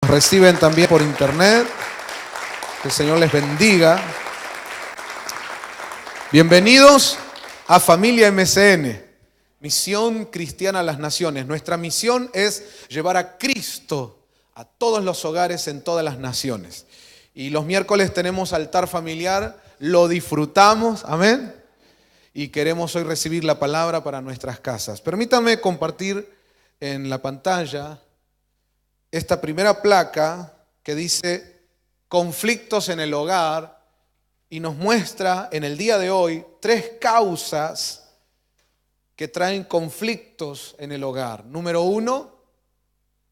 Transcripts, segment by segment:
reciben también por internet. Que el Señor les bendiga. Bienvenidos a Familia MCN, Misión Cristiana a las Naciones. Nuestra misión es llevar a Cristo a todos los hogares en todas las naciones. Y los miércoles tenemos altar familiar, lo disfrutamos, amén. Y queremos hoy recibir la palabra para nuestras casas. Permítanme compartir en la pantalla esta primera placa que dice conflictos en el hogar y nos muestra en el día de hoy 3 causas que traen conflictos en el hogar. Número 1,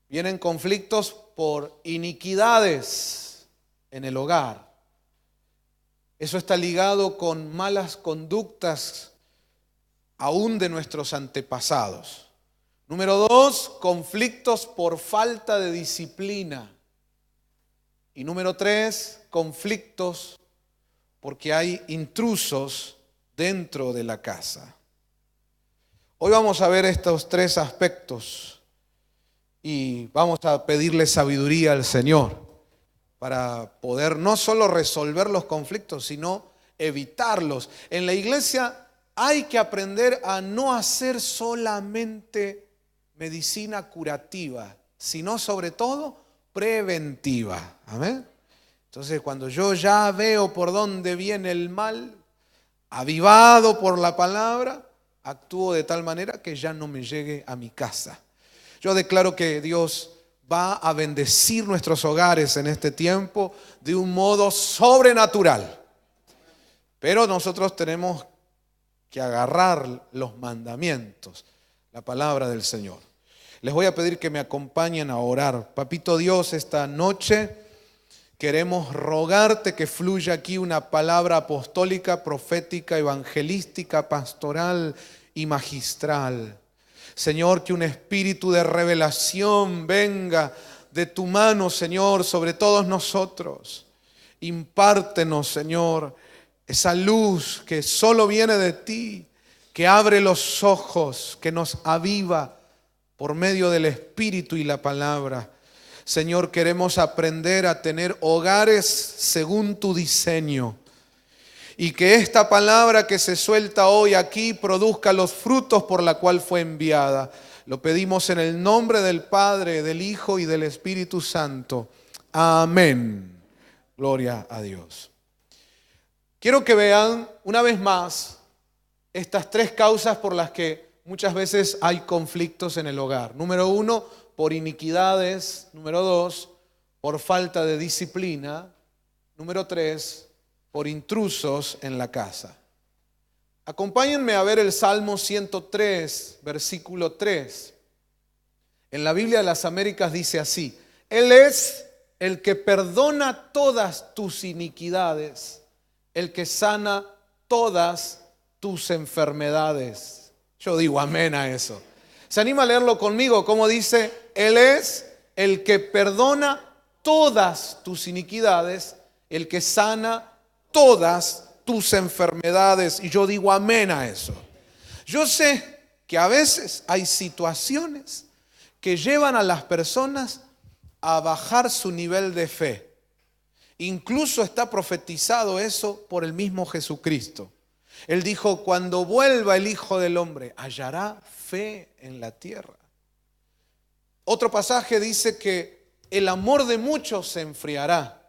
vienen conflictos por iniquidades en el hogar. Eso está ligado con malas conductas aún de nuestros antepasados. Número 2, conflictos por falta de disciplina. Y número 3, conflictos porque hay intrusos dentro de la casa. Hoy vamos a ver estos 3 aspectos y vamos a pedirle sabiduría al Señor para poder no solo resolver los conflictos, sino evitarlos. En la iglesia hay que aprender a no hacer solamente medicina curativa, sino sobre todo preventiva. Amén. Entonces, cuando yo ya veo por dónde viene el mal, avivado por la palabra, actúo de tal manera que ya no me llegue a mi casa. Yo declaro que Dios va a bendecir nuestros hogares en este tiempo de un modo sobrenatural. Pero nosotros tenemos que agarrar los mandamientos, la palabra del Señor. Les voy a pedir que me acompañen a orar. Papito Dios, esta noche queremos rogarte que fluya aquí una palabra apostólica, profética, evangelística, pastoral y magistral. Señor, que un espíritu de revelación venga de tu mano, Señor, sobre todos nosotros. Impártenos, Señor, esa luz que solo viene de ti, que abre los ojos, que nos aviva por medio del Espíritu y la palabra. Señor, queremos aprender a tener hogares según tu diseño. Y que esta palabra que se suelta hoy aquí produzca los frutos por la cual fue enviada. Lo pedimos en el nombre del Padre, del Hijo y del Espíritu Santo. Amén. Gloria a Dios. Quiero que vean una vez más estas 3 causas por las que muchas veces hay conflictos en el hogar. Número 1, por iniquidades. Número 2, por falta de disciplina. Número 3, por intrusos en la casa. Acompáñenme a ver el Salmo 103, versículo 3. En la Biblia de las Américas dice así: Él es el que perdona todas tus iniquidades, el que sana todas tus enfermedades. Yo digo amén a eso. ¿Se anima a leerlo conmigo? Como dice, Él es el que perdona todas tus iniquidades, el que sana todas tus enfermedades. Y yo digo amén a eso. Yo sé que a veces hay situaciones que llevan a las personas a bajar su nivel de fe. Incluso está profetizado eso por el mismo Jesucristo. Él dijo, cuando vuelva el Hijo del Hombre, hallará fe en la tierra. Otro pasaje dice que el amor de muchos se enfriará.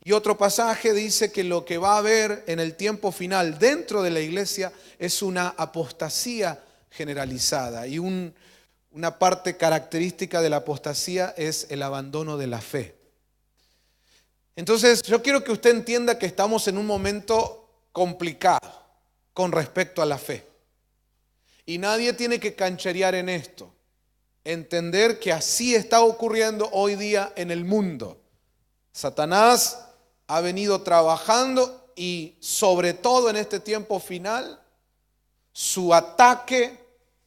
Y otro pasaje dice que lo que va a haber en el tiempo final dentro de la iglesia es una apostasía generalizada. Y una parte característica de la apostasía es el abandono de la fe. Entonces, yo quiero que usted entienda que estamos en un momento complicado con respecto a la fe. Y nadie tiene que cancherear en esto. Entender que así está ocurriendo hoy día en el mundo. Satanás ha venido trabajando y sobre todo en este tiempo final, su ataque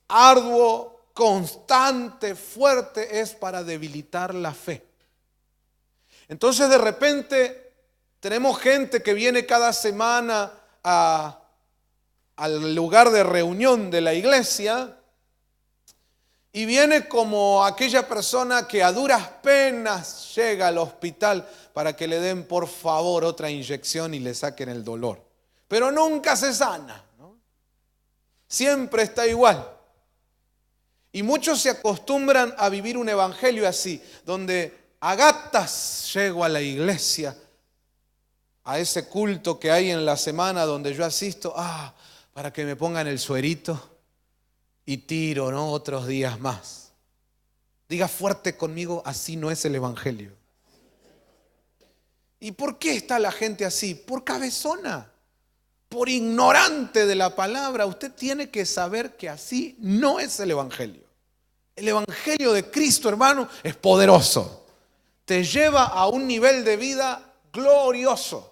arduo, constante, fuerte es para debilitar la fe. Entonces de repente tenemos gente que viene cada semana al lugar de reunión de la iglesia Y viene como aquella persona que a duras penas llega al hospital para que le den por favor otra inyección y le saquen el dolor. Pero nunca se sana, ¿no? Siempre está igual. Y muchos se acostumbran a vivir un evangelio así, donde a gatas llego a la iglesia, a ese culto que hay en la semana donde yo asisto, para que me pongan el suerito y tiro, ¿no? Otros días más. Diga fuerte conmigo, así no es el evangelio. ¿Y por qué está la gente así? Por cabezona, por ignorante de la palabra. Usted tiene que saber que así no es el evangelio. El evangelio de Cristo, hermano, es poderoso. Te lleva a un nivel de vida glorioso.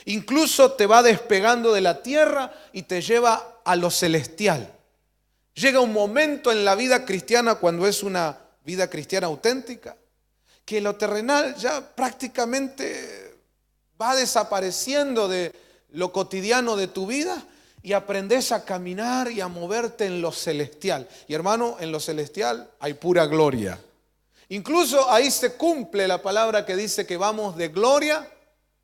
Incluso te va despegando de la tierra y te lleva a lo celestial. Llega un momento en la vida cristiana, cuando es una vida cristiana auténtica, que lo terrenal ya prácticamente va desapareciendo de lo cotidiano de tu vida y aprendes a caminar y a moverte en lo celestial. Y hermano, en lo celestial hay pura gloria. Incluso ahí se cumple la palabra que dice que vamos de gloria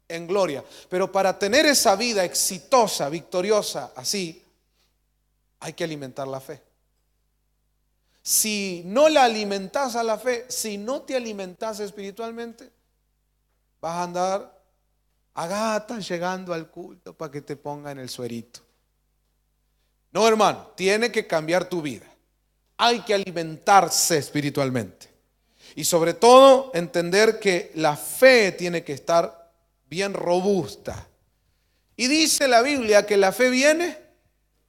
en gloria. Pero para tener esa vida exitosa, victoriosa, así, hay que alimentar la fe. Si no la alimentas a la fe, si no te alimentas espiritualmente, vas a andar a gatas llegando al culto para que te pongan el suerito. No, hermano, tiene que cambiar tu vida. Hay que alimentarse espiritualmente. Y sobre todo entender que la fe tiene que estar bien robusta. Y dice la Biblia que la fe viene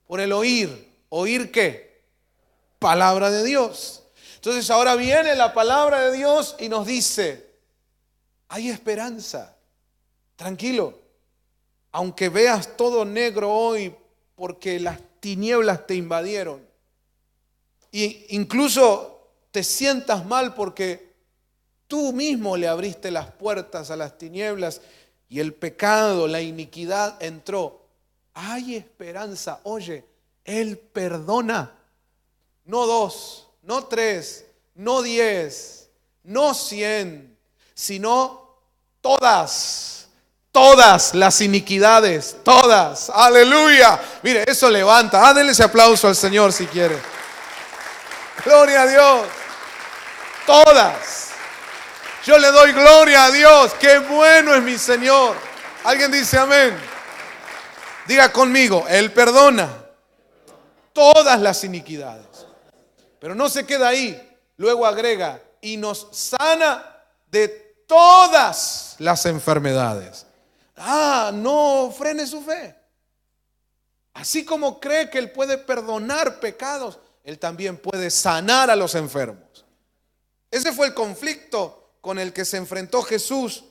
por el oír. ¿Oír qué? Palabra de Dios. Entonces ahora viene la palabra de Dios y nos dice, hay esperanza. Tranquilo. Aunque veas todo negro hoy porque las tinieblas te invadieron. E incluso te sientas mal porque tú mismo le abriste las puertas a las tinieblas y el pecado, la iniquidad entró. Hay esperanza. Oye, Él perdona. No 2, no 3, no 10, no 100, sino todas las iniquidades, todas. Aleluya. Mire, eso levanta. Denle ese aplauso al Señor si quiere. Gloria a Dios. Todas. Yo le doy gloria a Dios. Qué bueno es mi Señor. ¿Alguien dice amén? Diga conmigo, Él perdona todas las iniquidades. Pero no se queda ahí. Luego agrega, y nos sana de todas las enfermedades. No frene su fe. Así como cree que Él puede perdonar pecados, Él también puede sanar a los enfermos. Ese fue el conflicto con el que se enfrentó Jesús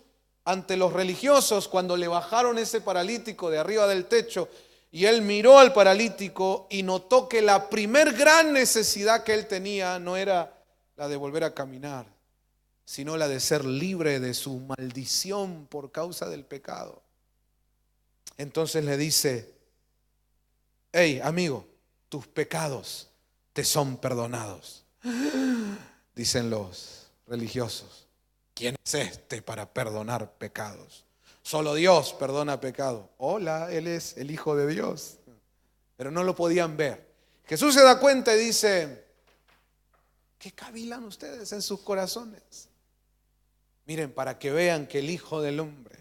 ante los religiosos cuando le bajaron ese paralítico de arriba del techo. Y Él miró al paralítico y notó que la primer gran necesidad que él tenía no era la de volver a caminar, sino la de ser libre de su maldición por causa del pecado. Entonces le dice, hey, amigo, tus pecados te son perdonados. Dicen los religiosos, ¿quién es este para perdonar pecados? Solo Dios perdona pecado. Hola, Él es el Hijo de Dios. Pero no lo podían ver. Jesús se da cuenta y dice, ¿qué cavilan ustedes en sus corazones? Miren, para que vean que el Hijo del Hombre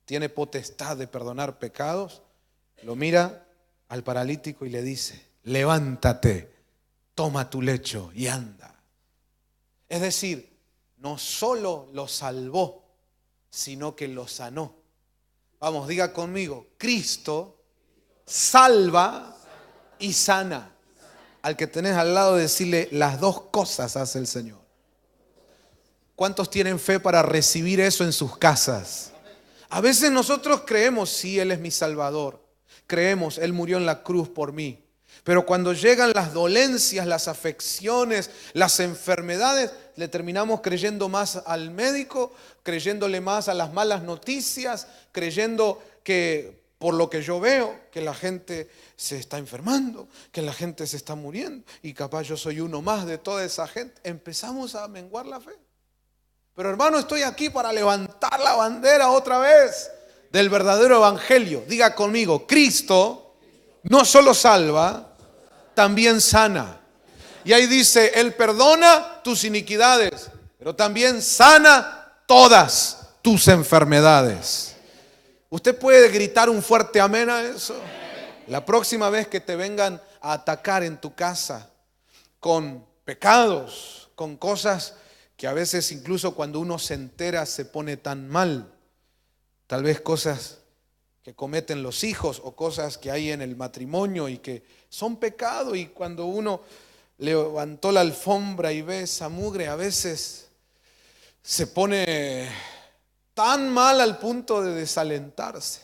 tiene potestad de perdonar pecados, lo mira al paralítico y le dice, levántate, toma tu lecho y anda. Es decir, no solo lo salvó, sino que lo sanó. Vamos, diga conmigo, Cristo salva y sana. Al que tenés al lado decirle, las dos cosas hace el Señor. ¿Cuántos tienen fe para recibir eso en sus casas? A veces nosotros creemos, sí, Él es mi Salvador. Creemos, Él murió en la cruz por mí. Pero cuando llegan las dolencias, las afecciones, las enfermedades, le terminamos creyendo más al médico, creyéndole más a las malas noticias, creyendo que por lo que yo veo, que la gente se está enfermando, que la gente se está muriendo, y capaz yo soy uno más de toda esa gente, empezamos a menguar la fe. Pero hermano, estoy aquí para levantar la bandera otra vez del verdadero evangelio. Diga conmigo, Cristo no solo salva, también sana. Y ahí dice, Él perdona tus iniquidades, pero también sana todas tus enfermedades. ¿Usted puede gritar un fuerte amén a eso? La próxima vez que te vengan a atacar en tu casa con pecados, con cosas que a veces incluso cuando uno se entera se pone tan mal, tal vez cosas que cometen los hijos o cosas que hay en el matrimonio y que son pecado, y cuando uno levantó la alfombra y ve esa mugre, a veces se pone tan mal al punto de desalentarse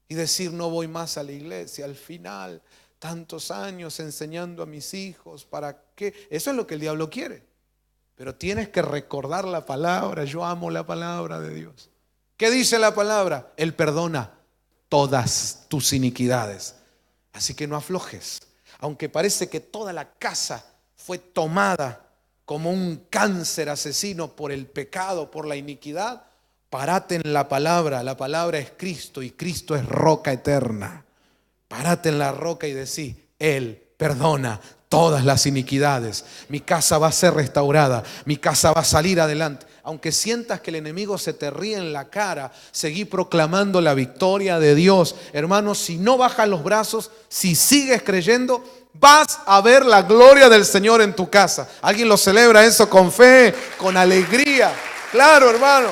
y decir no voy más a la iglesia. Al final, tantos años enseñando a mis hijos, ¿para qué? Eso es lo que el diablo quiere. Pero tienes que recordar la palabra. Yo amo la palabra de Dios. ¿Qué dice la palabra? Él perdona todas tus iniquidades. Así que no aflojes. Aunque parece que toda la casa fue tomada como un cáncer asesino por el pecado, por la iniquidad, párate en la palabra. La palabra es Cristo y Cristo es roca eterna. Párate en la roca y decí, Él perdona todas las iniquidades. Mi casa va a ser restaurada, mi casa va a salir adelante. Aunque sientas que el enemigo se te ríe en la cara, seguí proclamando la victoria de Dios. Hermanos, si no bajas los brazos, si sigues creyendo, vas a ver la gloria del Señor en tu casa. ¿Alguien lo celebra eso con fe, con alegría? Claro, hermano.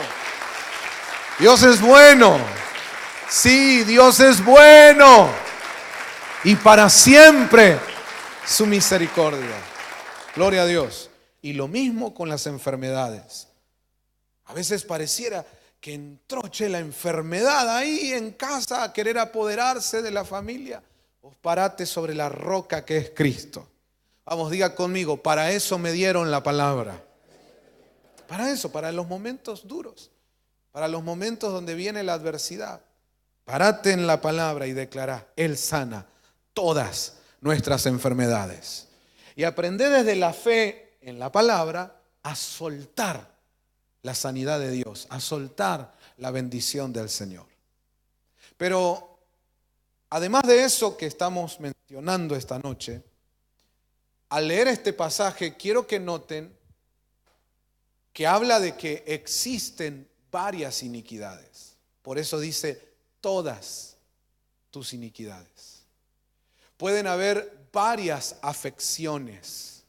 Dios es bueno. Sí, Dios es bueno. Y para siempre su misericordia. Gloria a Dios. Y lo mismo con las enfermedades. A veces pareciera que entró la enfermedad ahí en casa a querer apoderarse de la familia. Vos parate sobre la roca que es Cristo. Vamos, diga conmigo, para eso me dieron la palabra. Para eso, para los momentos duros, para los momentos donde viene la adversidad. Parate en la palabra y declará, Él sana todas nuestras enfermedades. Y aprende desde la fe en la palabra a soltar la sanidad de Dios, a soltar la bendición del Señor. Pero además de eso que estamos mencionando esta noche, al leer este pasaje quiero que noten que habla de que existen varias iniquidades. Por eso dice todas tus iniquidades. Pueden haber varias afecciones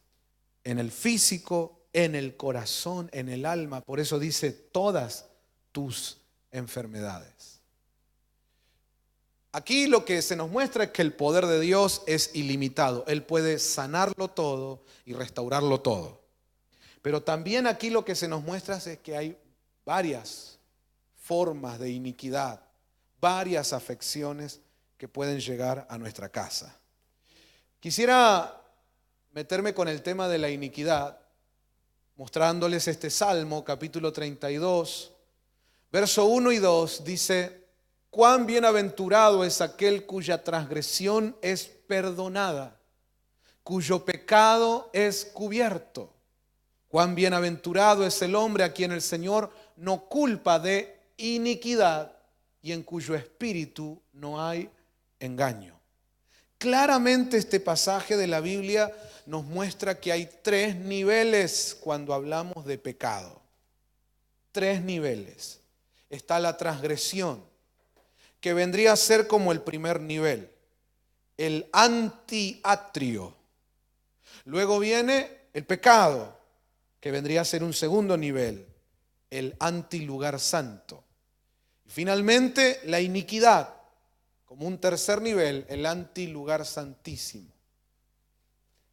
en el físico, en el corazón, en el alma. Por eso dice todas tus enfermedades. Aquí lo que se nos muestra es que el poder de Dios es ilimitado. Él puede sanarlo todo y restaurarlo todo. Pero también aquí lo que se nos muestra es que hay varias formas de iniquidad, varias afecciones que pueden llegar a nuestra casa. Quisiera meterme con el tema de la iniquidad, mostrándoles este Salmo, capítulo 32, verso 1 y 2, dice, cuán bienaventurado es aquel cuya transgresión es perdonada, cuyo pecado es cubierto. Cuán bienaventurado es el hombre a quien el Señor no culpa de iniquidad y en cuyo espíritu no hay engaño. Claramente este pasaje de la Biblia nos muestra que hay tres niveles cuando hablamos de pecado. Tres niveles. Está la transgresión, que vendría a ser como el primer nivel, el antiatrio. Luego viene el pecado, que vendría a ser un segundo nivel, el antilugar santo. Y finalmente la iniquidad, como un tercer nivel, el antilugar santísimo.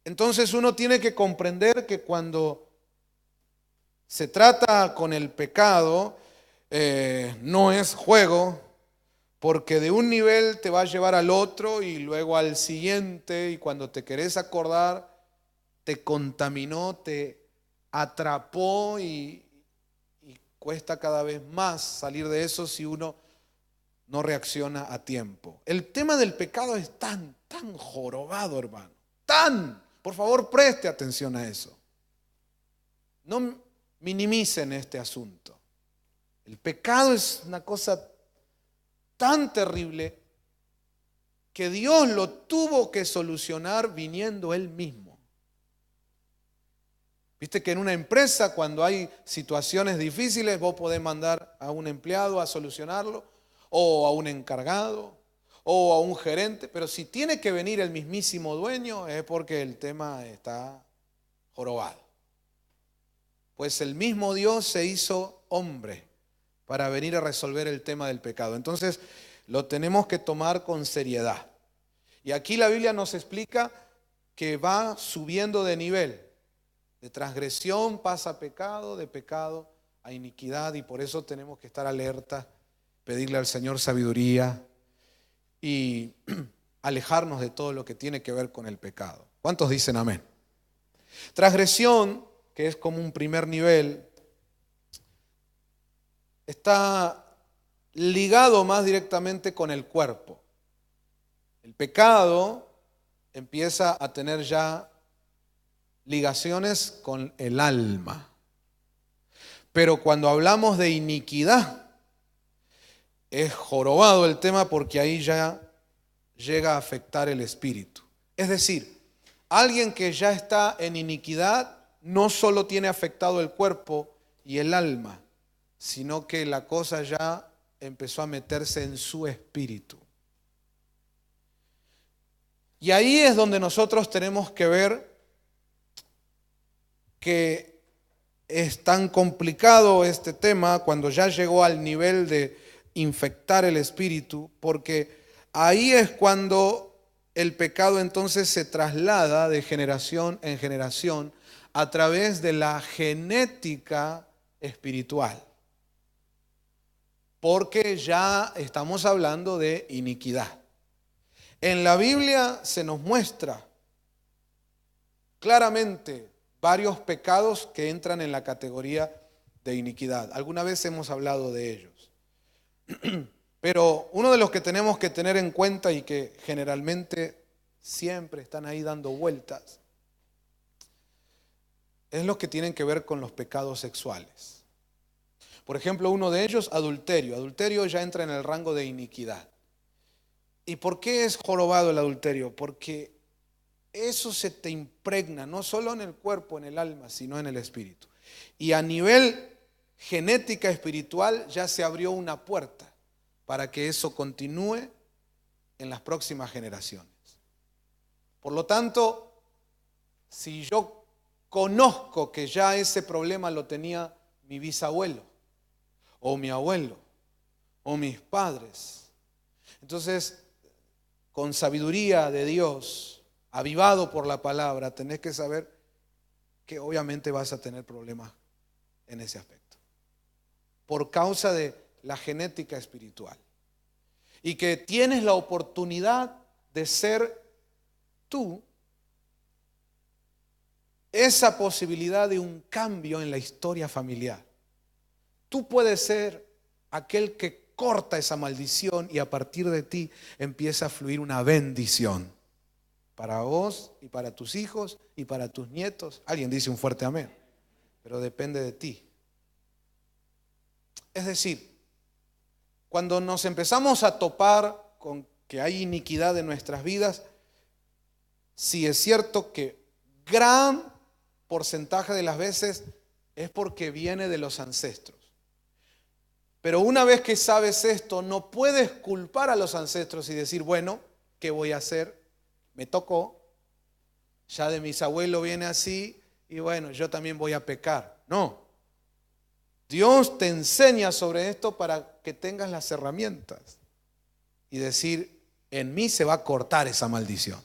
Entonces uno tiene que comprender que cuando se trata con el pecado, no es juego, porque de un nivel te va a llevar al otro y luego al siguiente, y cuando te querés acordar, te contaminó, te atrapó y cuesta cada vez más salir de eso si uno no reacciona a tiempo. El tema del pecado es tan jorobado, hermano. Por favor, preste atención a eso. No minimicen este asunto. El pecado es una cosa tan terrible que Dios lo tuvo que solucionar viniendo Él mismo. Viste que en una empresa, cuando hay situaciones difíciles, vos podés mandar a un empleado a solucionarlo, o a un encargado, o a un gerente, pero si tiene que venir el mismísimo dueño es porque el tema está jorobado. Pues el mismo Dios se hizo hombre para venir a resolver el tema del pecado. Entonces lo tenemos que tomar con seriedad. Y aquí la Biblia nos explica que va subiendo de nivel. De transgresión pasa a pecado, de pecado a iniquidad, y por eso tenemos que estar alerta, pedirle al Señor sabiduría y alejarnos de todo lo que tiene que ver con el pecado. ¿Cuántos dicen amén? Transgresión, que es como un primer nivel, está ligado más directamente con el cuerpo. El pecado empieza a tener ya ligaciones con el alma. Pero cuando hablamos de iniquidad, es jorobado el tema porque ahí ya llega a afectar el espíritu. Es decir, alguien que ya está en iniquidad no solo tiene afectado el cuerpo y el alma, sino que la cosa ya empezó a meterse en su espíritu. Y ahí es donde nosotros tenemos que ver que es tan complicado este tema cuando ya llegó al nivel de infectar el espíritu, porque ahí es cuando el pecado entonces se traslada de generación en generación a través de la genética espiritual, porque ya estamos hablando de iniquidad. En la Biblia se nos muestra claramente varios pecados que entran en la categoría de iniquidad. Alguna vez hemos hablado de ellos. Pero uno de los que tenemos que tener en cuenta y que generalmente siempre están ahí dando vueltas es los que tienen que ver con los pecados sexuales. Por ejemplo, uno de ellos, adulterio. Adulterio ya entra en el rango de iniquidad. ¿Y por qué es jorobado el adulterio? Porque eso se te impregna, no solo en el cuerpo, en el alma, sino en el espíritu. Y a nivel genética espiritual ya se abrió una puerta para que eso continúe en las próximas generaciones. Por lo tanto, si yo conozco que ya ese problema lo tenía mi bisabuelo, o mi abuelo, o mis padres, entonces, con sabiduría de Dios, avivado por la palabra, tenés que saber que obviamente vas a tener problemas en ese aspecto, por causa de la genética espiritual. Y que tienes la oportunidad de ser tú esa posibilidad de un cambio en la historia familiar. Tú puedes ser aquel que corta esa maldición y a partir de ti empieza a fluir una bendición para vos y para tus hijos y para tus nietos. Alguien dice un fuerte amén, pero depende de ti. Es decir, cuando nos empezamos a topar con que hay iniquidad en nuestras vidas, sí es cierto que gran porcentaje de las veces es porque viene de los ancestros. Pero una vez que sabes esto, no puedes culpar a los ancestros y decir, bueno, ¿qué voy a hacer? Me tocó, ya de mis abuelos viene así y bueno, yo también voy a pecar. No. Dios te enseña sobre esto para que tengas las herramientas y decir, en mí se va a cortar esa maldición.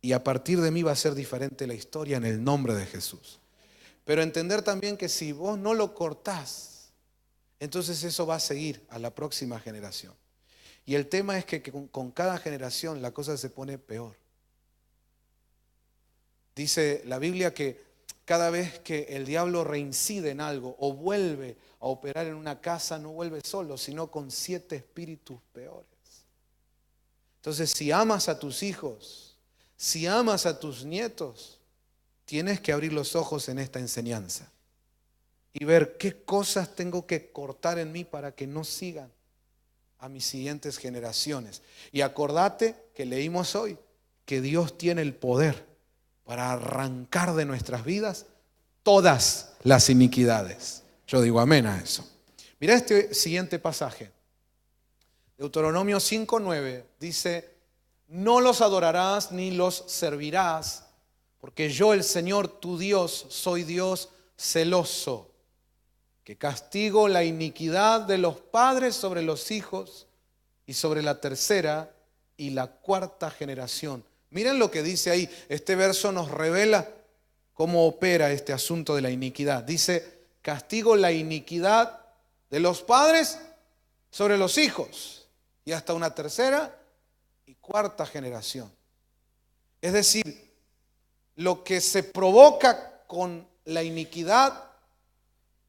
Y a partir de mí va a ser diferente la historia en el nombre de Jesús. Pero entender también que si vos no lo cortás, entonces eso va a seguir a la próxima generación. Y el tema es que con cada generación la cosa se pone peor. Dice la Biblia que cada vez que el diablo reincide en algo o vuelve a operar en una casa, no vuelve solo, sino con 7 espíritus peores. Entonces, si amas a tus hijos, si amas a tus nietos, tienes que abrir los ojos en esta enseñanza y ver qué cosas tengo que cortar en mí para que no sigan a mis siguientes generaciones. Y acordate que leímos hoy que Dios tiene el poder para arrancar de nuestras vidas todas las iniquidades. Yo digo amén a eso. Mira este siguiente pasaje. Deuteronomio 5:9 dice: no los adorarás ni los servirás, porque yo, el Señor tu Dios, soy Dios celoso, que castigo la iniquidad de los padres sobre los hijos y sobre la tercera y la cuarta generación. Miren lo que dice ahí. Este verso nos revela cómo opera este asunto de la iniquidad. Dice: castigo la iniquidad de los padres sobre los hijos y hasta una tercera y cuarta generación. Es decir, lo que se provoca con la iniquidad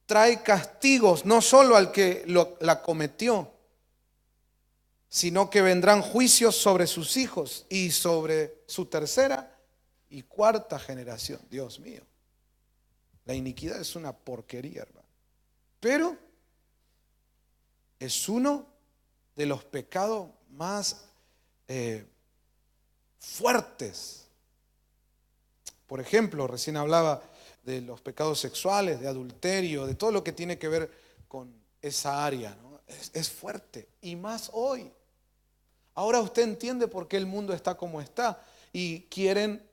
trae castigos no solo al que la cometió, sino que vendrán juicios sobre sus hijos y sobre su tercera y cuarta generación. Dios mío, la iniquidad es una porquería, hermano. Pero es uno de los pecados más fuertes. Por ejemplo, recién hablaba de los pecados sexuales, de adulterio, de todo lo que tiene que ver con esa área, ¿no? Es fuerte, y más hoy. Ahora usted entiende por qué el mundo está como está y quieren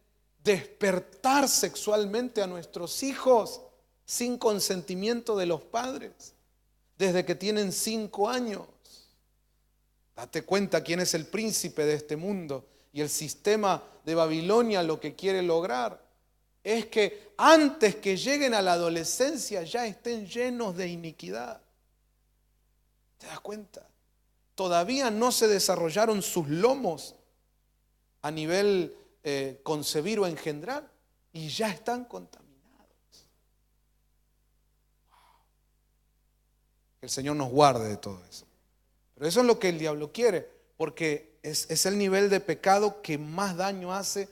despertar sexualmente a nuestros hijos sin consentimiento de los padres desde que tienen 5 años. Date cuenta quién es el príncipe de este mundo, y el sistema de Babilonia lo que quiere lograr es que antes que lleguen a la adolescencia ya estén llenos de iniquidad. ¿Te das cuenta? Todavía no se desarrollaron sus lomos a nivel concebir o engendrar y ya están contaminados. Que el Señor nos guarde de todo eso. Pero eso es lo que el diablo quiere, porque es el nivel de pecado que más daño hace,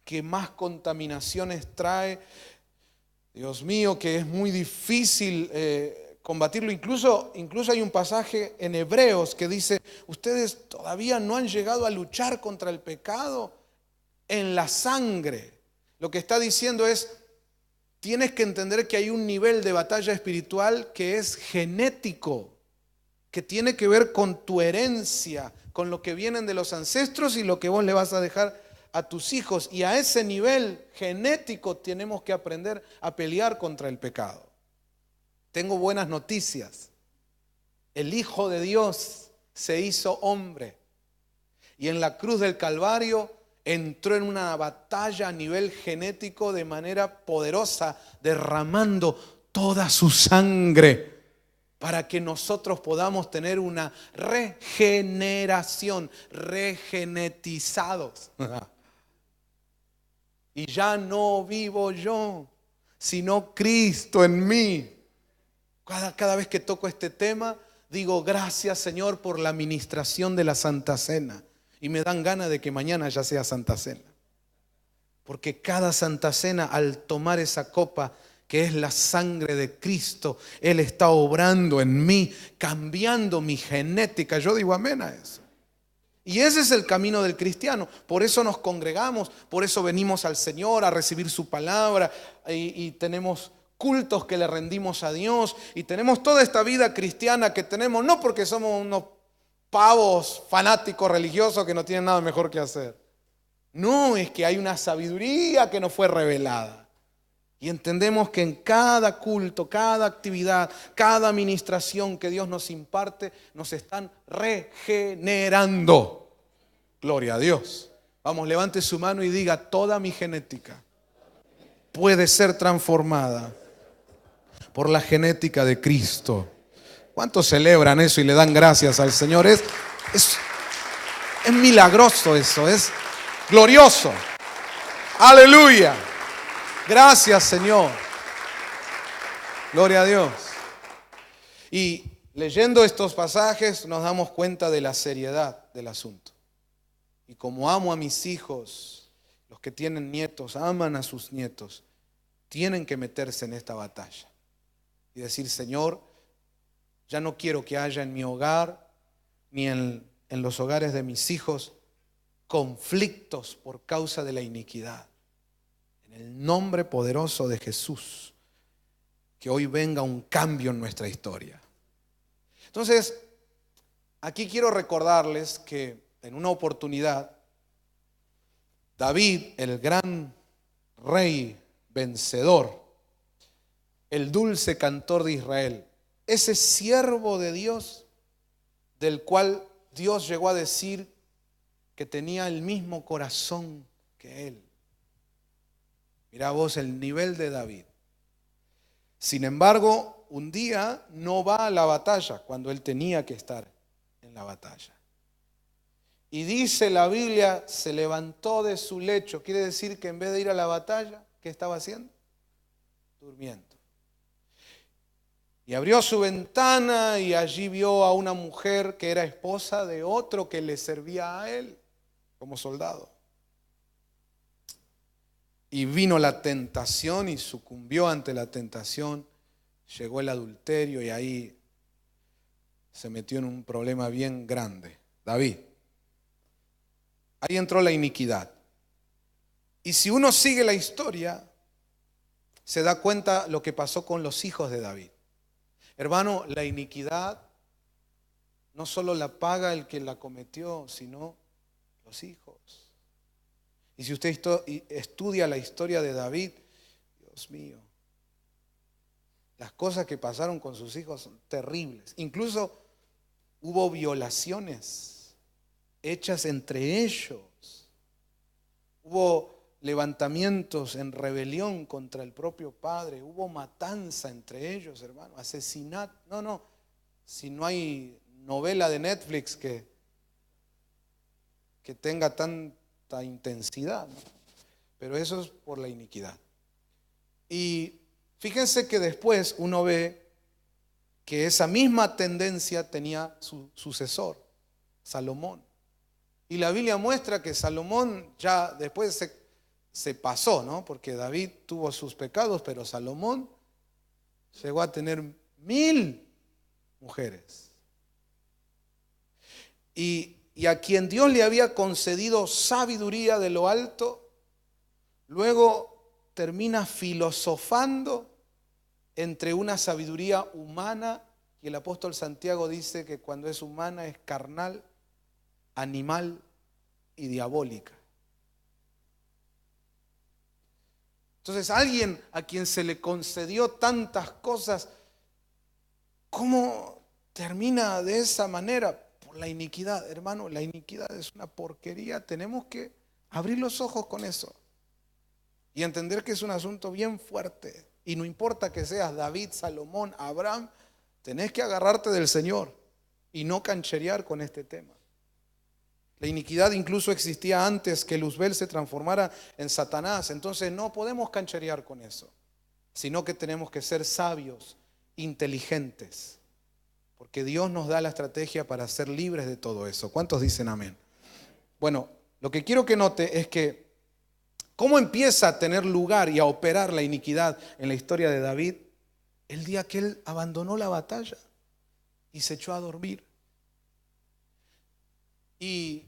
que más contaminaciones trae. Dios mío, que es muy difícil combatirlo. Incluso hay un pasaje en Hebreos que dice: ustedes todavía no han llegado a luchar contra el pecado en la sangre. Lo que está diciendo es: tienes que entender que hay un nivel de batalla espiritual que es genético, que tiene que ver con tu herencia, con lo que vienen de los ancestros y lo que vos le vas a dejar a tus hijos. Y a ese nivel genético tenemos que aprender a pelear contra el pecado. Tengo buenas noticias. El Hijo de Dios se hizo hombre y en la cruz del Calvario entró en una batalla a nivel genético de manera poderosa, derramando toda su sangre para que nosotros podamos tener una regeneración, regenetizados. Y ya no vivo yo, sino Cristo en mí. Cada vez que toco este tema, digo: gracias, Señor, por la ministración de la Santa Cena. Y me dan ganas de que mañana ya sea Santa Cena. Porque cada Santa Cena, al tomar esa copa, que es la sangre de Cristo, Él está obrando en mí, cambiando mi genética. Yo digo amén a eso. Y ese es el camino del cristiano. Por eso nos congregamos, por eso venimos al Señor a recibir su palabra y tenemos cultos que le rendimos a Dios y tenemos toda esta vida cristiana que tenemos, no porque somos unos pavos fanáticos religiosos que no tienen nada mejor que hacer. No, es que hay una sabiduría que nos fue revelada. Y entendemos que en cada culto, cada actividad, cada administración que Dios nos imparte, nos están regenerando. Gloria a Dios. Vamos, levante su mano y diga: toda mi genética puede ser transformada por la genética de Cristo. ¿Cuántos celebran eso y le dan gracias al Señor? Es milagroso eso, es glorioso. Aleluya. Gracias, Señor. Gloria a Dios. Y leyendo estos pasajes nos damos cuenta de la seriedad del asunto. Y como amo a mis hijos, los que tienen nietos, aman a sus nietos, tienen que meterse en esta batalla. Y decir, Señor, ya no quiero que haya en mi hogar, ni en los hogares de mis hijos, conflictos por causa de la iniquidad. En el nombre poderoso de Jesús, que hoy venga un cambio en nuestra historia. Entonces, aquí quiero recordarles que en una oportunidad, David, el gran rey vencedor, el dulce cantor de Israel, ese siervo de Dios, del cual Dios llegó a decir que tenía el mismo corazón que él. Mirá vos el nivel de David. Sin embargo, un día no va a la batalla cuando él tenía que estar en la batalla. Y dice la Biblia, se levantó de su lecho. Quiere decir que en vez de ir a la batalla, ¿qué estaba haciendo? Durmiendo. Y abrió su ventana y allí vio a una mujer que era esposa de otro que le servía a él como soldado. Y vino la tentación y sucumbió ante la tentación. Llegó el adulterio y ahí se metió en un problema bien grande. David. Ahí entró la iniquidad. Y si uno sigue la historia, se da cuenta lo que pasó con los hijos de David. Hermano, la iniquidad no solo la paga el que la cometió, sino los hijos. Y si usted estudia la historia de David, Dios mío, las cosas que pasaron con sus hijos son terribles. Incluso hubo violaciones hechas entre ellos. Hubo levantamientos en rebelión contra el propio padre. Hubo matanza entre ellos, hermano. Asesinato. No. Si no hay novela de Netflix que tenga tanta intensidad, ¿no? Pero eso es por la iniquidad. Y fíjense que después uno ve que esa misma tendencia tenía su sucesor, Salomón. Y la Biblia muestra que Salomón ya después se pasó, ¿no? Porque David tuvo sus pecados, pero Salomón llegó a tener 1000 mujeres. Y a quien Dios le había concedido sabiduría de lo alto, luego termina filosofando entre una sabiduría humana, y el apóstol Santiago dice que cuando es humana es carnal, animal y diabólica. Entonces, alguien a quien se le concedió tantas cosas, ¿cómo termina de esa manera? Por la iniquidad, hermano. La iniquidad es una porquería. Tenemos que abrir los ojos con eso y entender que es un asunto bien fuerte. Y no importa que seas David, Salomón, Abraham, tenés que agarrarte del Señor y no cancherear con este tema. La iniquidad incluso existía antes que Luzbel se transformara en Satanás. Entonces no podemos cancherear con eso, sino que tenemos que ser sabios, inteligentes, porque Dios nos da la estrategia para ser libres de todo eso. ¿Cuántos dicen amén? Bueno, lo que quiero que note es que cómo empieza a tener lugar y a operar la iniquidad en la historia de David el día que él abandonó la batalla y se echó a dormir. Y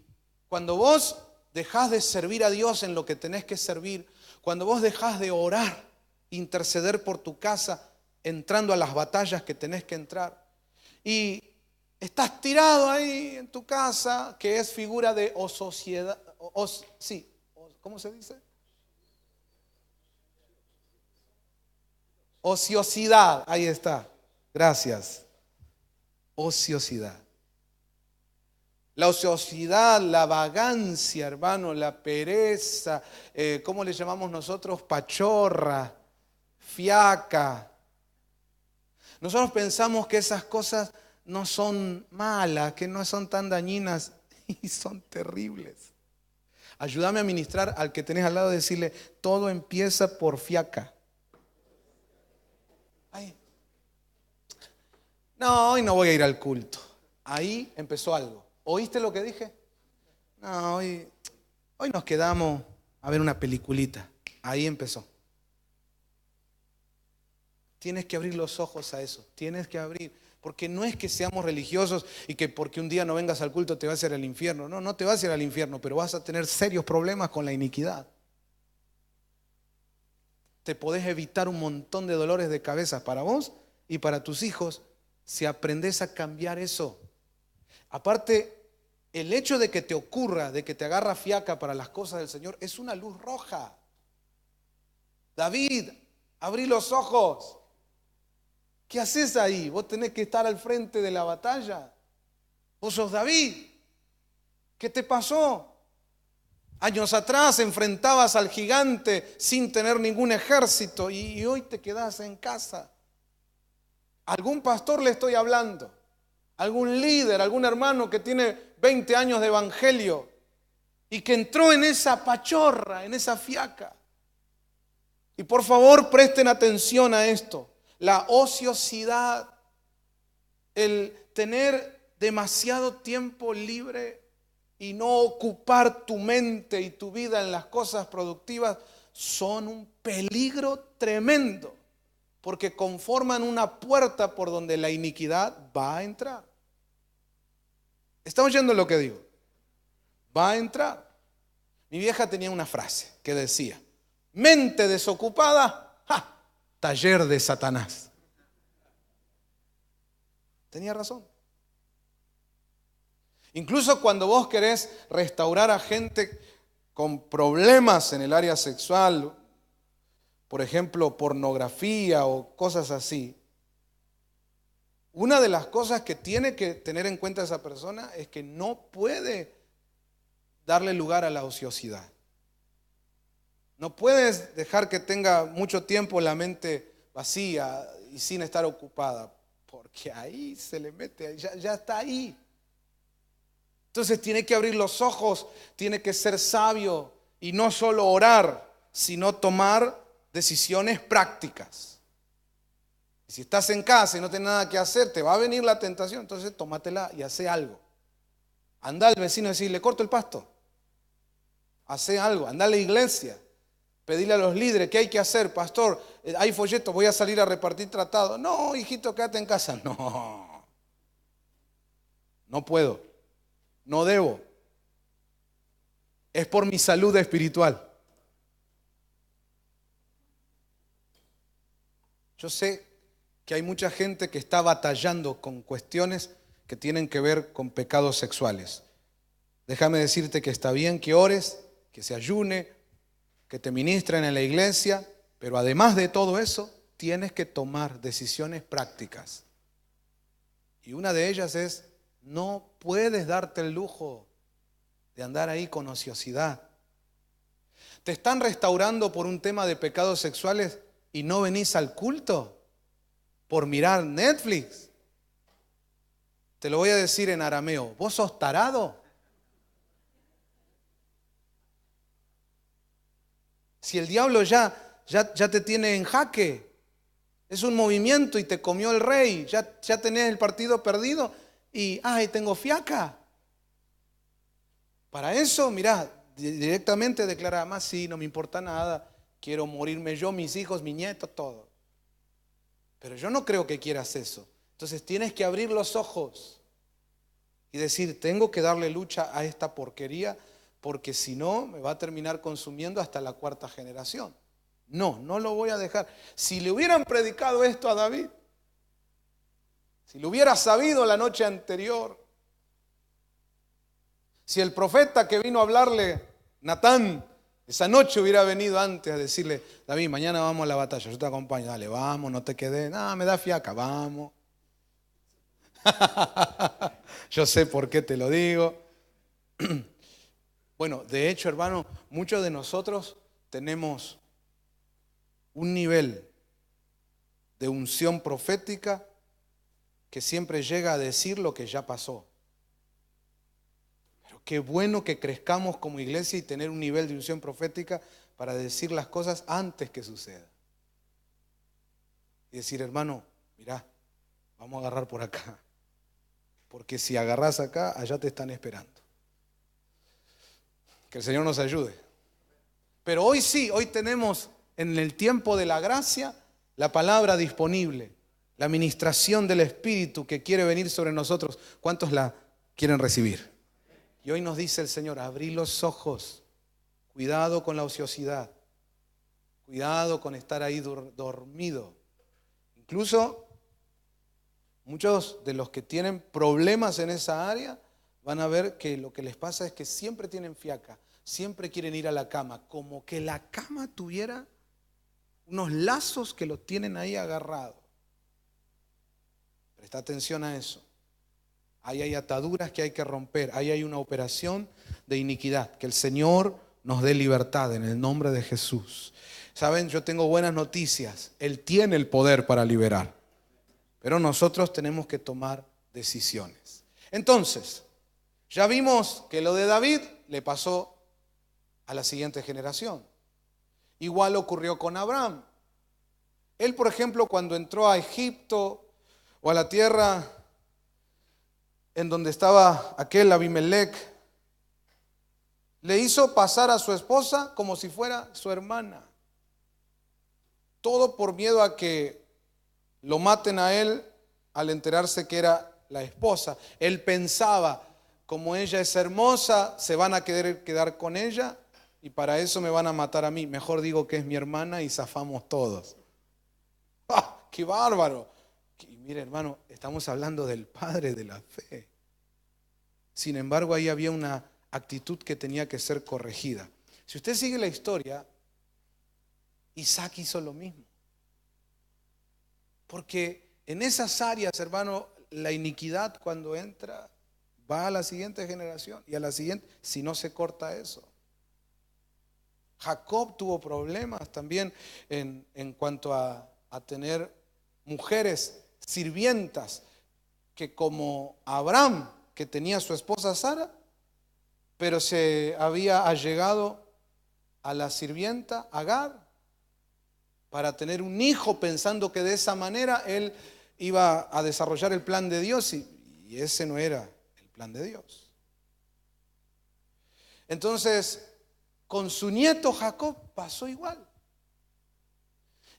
cuando vos dejás de servir a Dios en lo que tenés que servir, cuando vos dejás de orar, interceder por tu casa, entrando a las batallas que tenés que entrar, y estás tirado ahí en tu casa, que es figura de ociosidad, ¿cómo se dice? Ociosidad, ahí está, gracias. Ociosidad. La ociosidad, la vagancia, hermano, la pereza, ¿cómo le llamamos nosotros? Pachorra, fiaca. Nosotros pensamos que esas cosas no son malas, que no son tan dañinas, y son terribles. Ayúdame a ministrar al que tenés al lado y decirle, todo empieza por fiaca. Ay. No, hoy no voy a ir al culto. Ahí empezó algo. ¿Oíste lo que dije? No, hoy nos quedamos a ver una peliculita. Ahí empezó. Tienes que abrir los ojos a eso. Tienes que abrir. Porque no es que seamos religiosos y que porque un día no vengas al culto te vas a ir al infierno. No, no te vas a ir al infierno, pero vas a tener serios problemas con la iniquidad. Te podés evitar un montón de dolores de cabeza para vos y para tus hijos si aprendés a cambiar eso. Aparte, el hecho de que te ocurra, de que te agarra fiaca para las cosas del Señor, es una luz roja. David, abrí los ojos. ¿Qué haces ahí? Vos tenés que estar al frente de la batalla. Vos sos David. ¿Qué te pasó? Años atrás enfrentabas al gigante sin tener ningún ejército y hoy te quedás en casa. ¿Algún pastor le estoy hablando? ¿Algún líder, algún hermano que tiene 20 años de evangelio y que entró en esa pachorra, en esa fiaca? Y por favor presten atención a esto. La ociosidad, el tener demasiado tiempo libre y no ocupar tu mente y tu vida en las cosas productivas son un peligro tremendo, porque conforman una puerta por donde la iniquidad va a entrar. ¿Están oyendo lo que digo? Va a entrar. Mi vieja tenía una frase que decía, mente desocupada, ¡ja!, taller de Satanás. Tenía razón. Incluso cuando vos querés restaurar a gente con problemas en el área sexual, por ejemplo, pornografía o cosas así, una de las cosas que tiene que tener en cuenta esa persona es que no puede darle lugar a la ociosidad. No puedes dejar que tenga mucho tiempo la mente vacía y sin estar ocupada, porque ahí se le mete, ya está ahí. Entonces tiene que abrir los ojos, tiene que ser sabio y no solo orar, sino tomar decisiones prácticas. Si estás en casa y no tienes nada que hacer, te va a venir la tentación, entonces tómatela y hace algo. Anda al vecino y decirle, corto el pasto. Hace algo, anda a la iglesia. Pedirle a los líderes, ¿qué hay que hacer, pastor? Hay folletos, voy a salir a repartir tratados. No, hijito, quédate en casa. No puedo, no debo. Es por mi salud espiritual. Yo sé que hay mucha gente que está batallando con cuestiones que tienen que ver con pecados sexuales. Déjame decirte que está bien que ores, que se ayune, que te ministren en la iglesia, pero además de todo eso, tienes que tomar decisiones prácticas. Y una de ellas es, no puedes darte el lujo de andar ahí con ociosidad. Te están restaurando por un tema de pecados sexuales y no venís al culto por mirar Netflix. Te lo voy a decir en arameo, ¿vos sos tarado? Si el diablo ya te tiene en jaque, es un movimiento y te comió el rey, ya tenés el partido perdido y, ay, tengo fiaca. Para eso, mirá, directamente declara, más sí, no me importa nada, quiero morirme yo, mis hijos, mi nieto, todo. Pero yo no creo que quieras eso. Entonces tienes que abrir los ojos y decir, tengo que darle lucha a esta porquería, porque si no, me va a terminar consumiendo hasta la 4ª generación. No lo voy a dejar. Si le hubieran predicado esto a David, si lo hubiera sabido la noche anterior, si el profeta que vino a hablarle, Natán, esa noche hubiera venido antes a decirle, David, mañana vamos a la batalla, yo te acompaño, dale, vamos, no te quedes, nada, me da fiaca, vamos. Yo sé por qué te lo digo. Bueno, de hecho, hermano, muchos de nosotros tenemos un nivel de unción profética que siempre llega a decir lo que ya pasó. Pero qué bueno que crezcamos como iglesia y tener un nivel de unción profética para decir las cosas antes que suceda. Y decir, hermano, mirá, vamos a agarrar por acá. Porque si agarrás acá, allá te están esperando. Que el Señor nos ayude. Pero hoy sí, hoy tenemos en el tiempo de la gracia la palabra disponible, la ministración del Espíritu que quiere venir sobre nosotros. ¿Cuántos la quieren recibir? Y hoy nos dice el Señor, abrí los ojos, cuidado con la ociosidad, cuidado con estar ahí dormido. Incluso muchos de los que tienen problemas en esa área van a ver que lo que les pasa es que siempre tienen fiaca, siempre quieren ir a la cama, como que la cama tuviera unos lazos que los tienen ahí agarrados. Presta atención a eso. Ahí hay ataduras que hay que romper, ahí hay una operación de iniquidad. Que el Señor nos dé libertad en el nombre de Jesús. Saben, yo tengo buenas noticias. Él tiene el poder para liberar, pero nosotros tenemos que tomar decisiones. Entonces, ya vimos que lo de David le pasó a la siguiente generación. Igual ocurrió con Abraham. Él, por ejemplo, cuando entró a Egipto o a la tierra en donde estaba aquel Abimelech, le hizo pasar a su esposa como si fuera su hermana. Todo por miedo a que lo maten a él al enterarse que era la esposa. Él pensaba, como ella es hermosa, se van a querer quedar con ella y para eso me van a matar a mí. Mejor digo que es mi hermana y zafamos todos. ¡Ah, qué bárbaro! Y mire, hermano, estamos hablando del padre de la fe. Sin embargo, ahí había una actitud que tenía que ser corregida. Si usted sigue la historia, Isaac hizo lo mismo. Porque en esas áreas, hermano, la iniquidad cuando entra va a la siguiente generación y a la siguiente, si no se corta eso. Jacob tuvo problemas también en cuanto a tener mujeres sirvientas, que como Abraham, que tenía a su esposa Sara, pero se había allegado a la sirvienta Agar para tener un hijo, pensando que de esa manera él iba a desarrollar el plan de Dios, y ese no era el plan de Dios. Entonces, con su nieto Jacob pasó igual.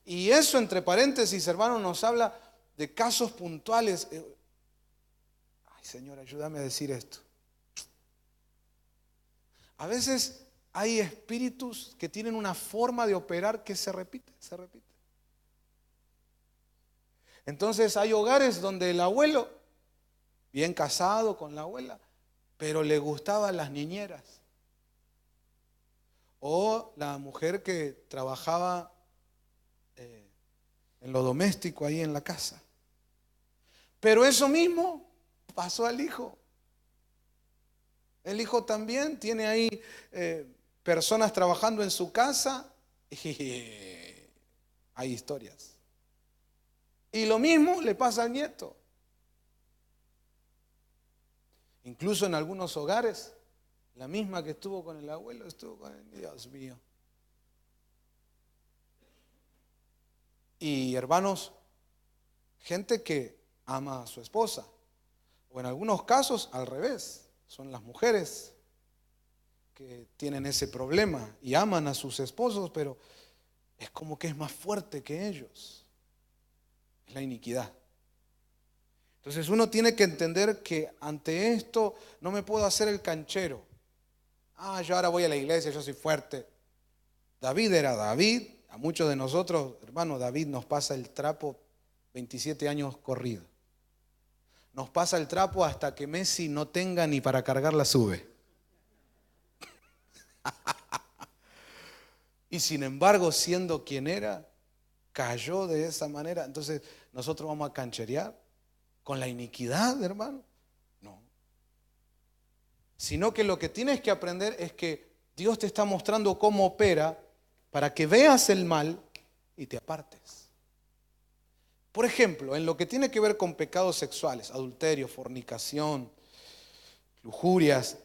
Y eso, entre paréntesis, hermano, nos habla de casos puntuales. Ay, Señor, ayúdame a decir esto. A veces hay espíritus que tienen una forma de operar que se repite, se repite. Entonces hay hogares donde el abuelo, bien casado con la abuela, pero le gustaban las niñeras. O la mujer que trabajaba en lo doméstico ahí en la casa. Pero eso mismo pasó al hijo. El hijo también tiene ahí personas trabajando en su casa y hay historias. Y lo mismo le pasa al nieto. Incluso en algunos hogares, la misma que estuvo con el abuelo, estuvo con el Dios mío. Y hermanos, gente que ama a su esposa, o en algunos casos al revés, son las mujeres que tienen ese problema y aman a sus esposos, pero es como que es más fuerte que ellos. Es la iniquidad. Entonces uno tiene que entender que ante esto no me puedo hacer el canchero. Yo ahora voy a la iglesia, yo soy fuerte. David era David. A muchos de nosotros, hermano, David nos pasa el trapo 27 años corrido. Nos pasa el trapo hasta que Messi no tenga ni para cargar la sube. Y sin embargo, siendo quien era, cayó de esa manera. Entonces, nosotros vamos a cancherear con la iniquidad, hermano. No. Sino que lo que tienes que aprender es que Dios te está mostrando cómo opera para que veas el mal y te apartes. Por ejemplo, en lo que tiene que ver con pecados sexuales, adulterio, fornicación, lujurias,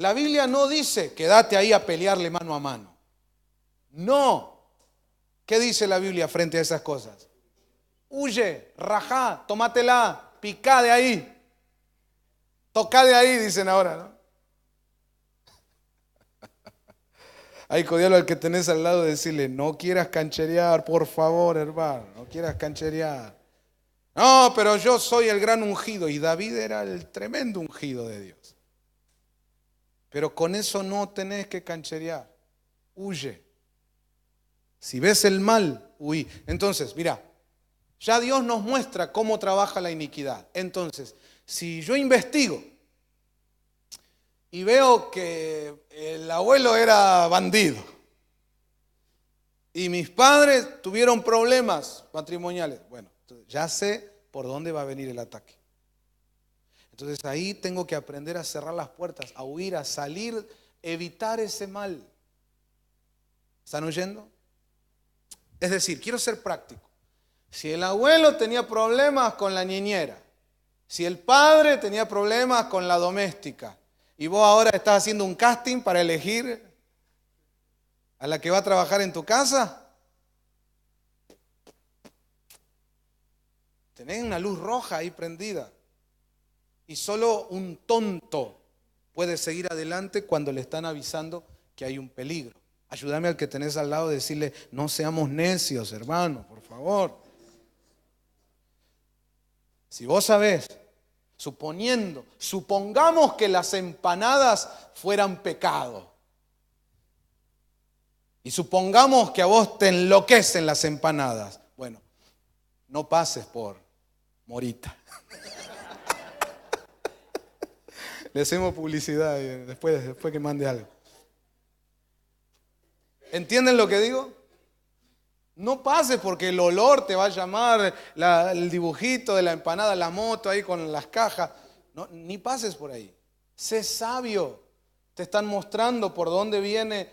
La Biblia no dice, quédate ahí a pelearle mano a mano. No. ¿Qué dice la Biblia frente a esas cosas? Huye, rajá, tómatela, picá de ahí. Toca de ahí, dicen ahora, ¿no? Hay que odiarlo al que tenés al lado, decirle, no quieras cancherear, por favor, hermano, no quieras cancherear. No, pero yo soy el gran ungido, y David era el tremendo ungido de Dios. Pero con eso no tenés que cancherear, huye. Si ves el mal, huí. Entonces, mira, ya Dios nos muestra cómo trabaja la iniquidad. Entonces, si yo investigo y veo que el abuelo era bandido y mis padres tuvieron problemas matrimoniales, bueno, ya sé por dónde va a venir el ataque. Entonces ahí tengo que aprender a cerrar las puertas, a huir, a salir, evitar ese mal. ¿Están oyendo? Es decir, quiero ser práctico. Si el abuelo tenía problemas con la niñera, si el padre tenía problemas con la doméstica, y vos ahora estás haciendo un casting para elegir a la que va a trabajar en tu casa, tenés una luz roja ahí prendida. Y solo un tonto puede seguir adelante cuando le están avisando que hay un peligro. Ayúdame al que tenés al lado a decirle, no seamos necios, hermano, por favor. Si vos sabés, supongamos que las empanadas fueran pecado. Y supongamos que a vos te enloquecen las empanadas. Bueno, no pases por Morita. Le hacemos publicidad después que mande algo. ¿Entienden lo que digo? No pases porque el olor te va a llamar, el dibujito de la empanada, la moto ahí con las cajas. No, ni pases por ahí. Sé sabio. Te están mostrando por dónde viene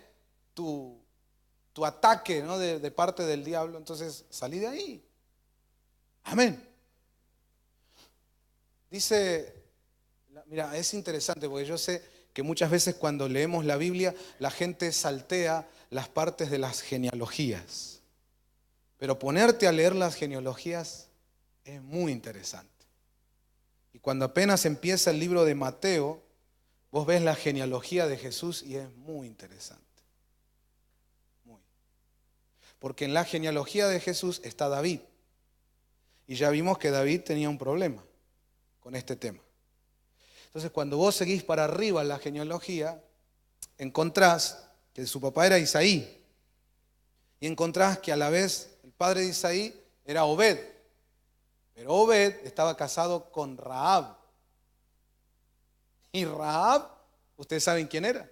tu ataque, ¿no? de parte del diablo. Entonces, salí de ahí. Amén. Dice, mira, es interesante porque yo sé que muchas veces cuando leemos la Biblia, la gente saltea las partes de las genealogías. Pero ponerte a leer las genealogías es muy interesante. Y cuando apenas empieza el libro de Mateo, vos ves la genealogía de Jesús y es muy interesante. Muy. Porque en la genealogía de Jesús está David. Y ya vimos que David tenía un problema con este tema. Entonces, cuando vos seguís para arriba en la genealogía, encontrás que su papá era Isaí. Y encontrás que a la vez el padre de Isaí era Obed. Pero Obed estaba casado con Rahab. Y Rahab, ustedes saben quién era.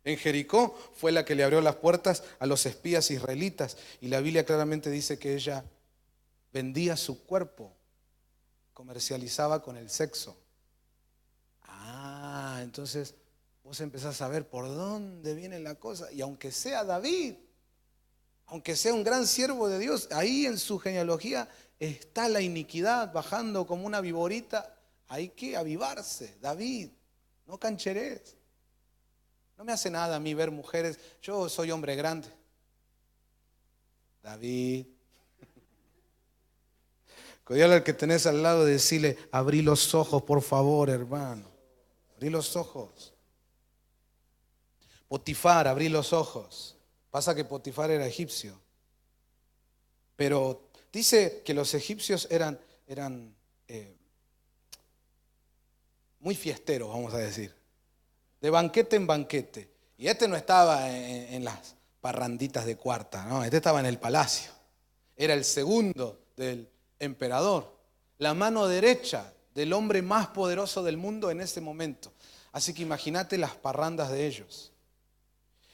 En Jericó fue la que le abrió las puertas a los espías israelitas. Y la Biblia claramente dice que ella vendía su cuerpo, comercializaba con el sexo. Entonces vos empezás a ver por dónde viene la cosa. Y aunque sea David, aunque sea un gran siervo de Dios, ahí en su genealogía está la iniquidad bajando como una viborita. Hay que avivarse. David, no cancheres. No me hace nada a mí ver mujeres. Yo soy hombre grande. David. Cuidado al que tenés al lado, decirle, abrí los ojos, por favor, hermano. Abrí los ojos. Potifar, abrí los ojos. Pasa que Potifar era egipcio. Pero dice que los egipcios eran muy fiesteros, vamos a decir. De banquete en banquete. Y este no estaba en las parranditas de cuarta, no, este estaba en el palacio. Era el segundo del emperador. La mano derecha del hombre más poderoso del mundo en ese momento. Así que imagínate las parrandas de ellos.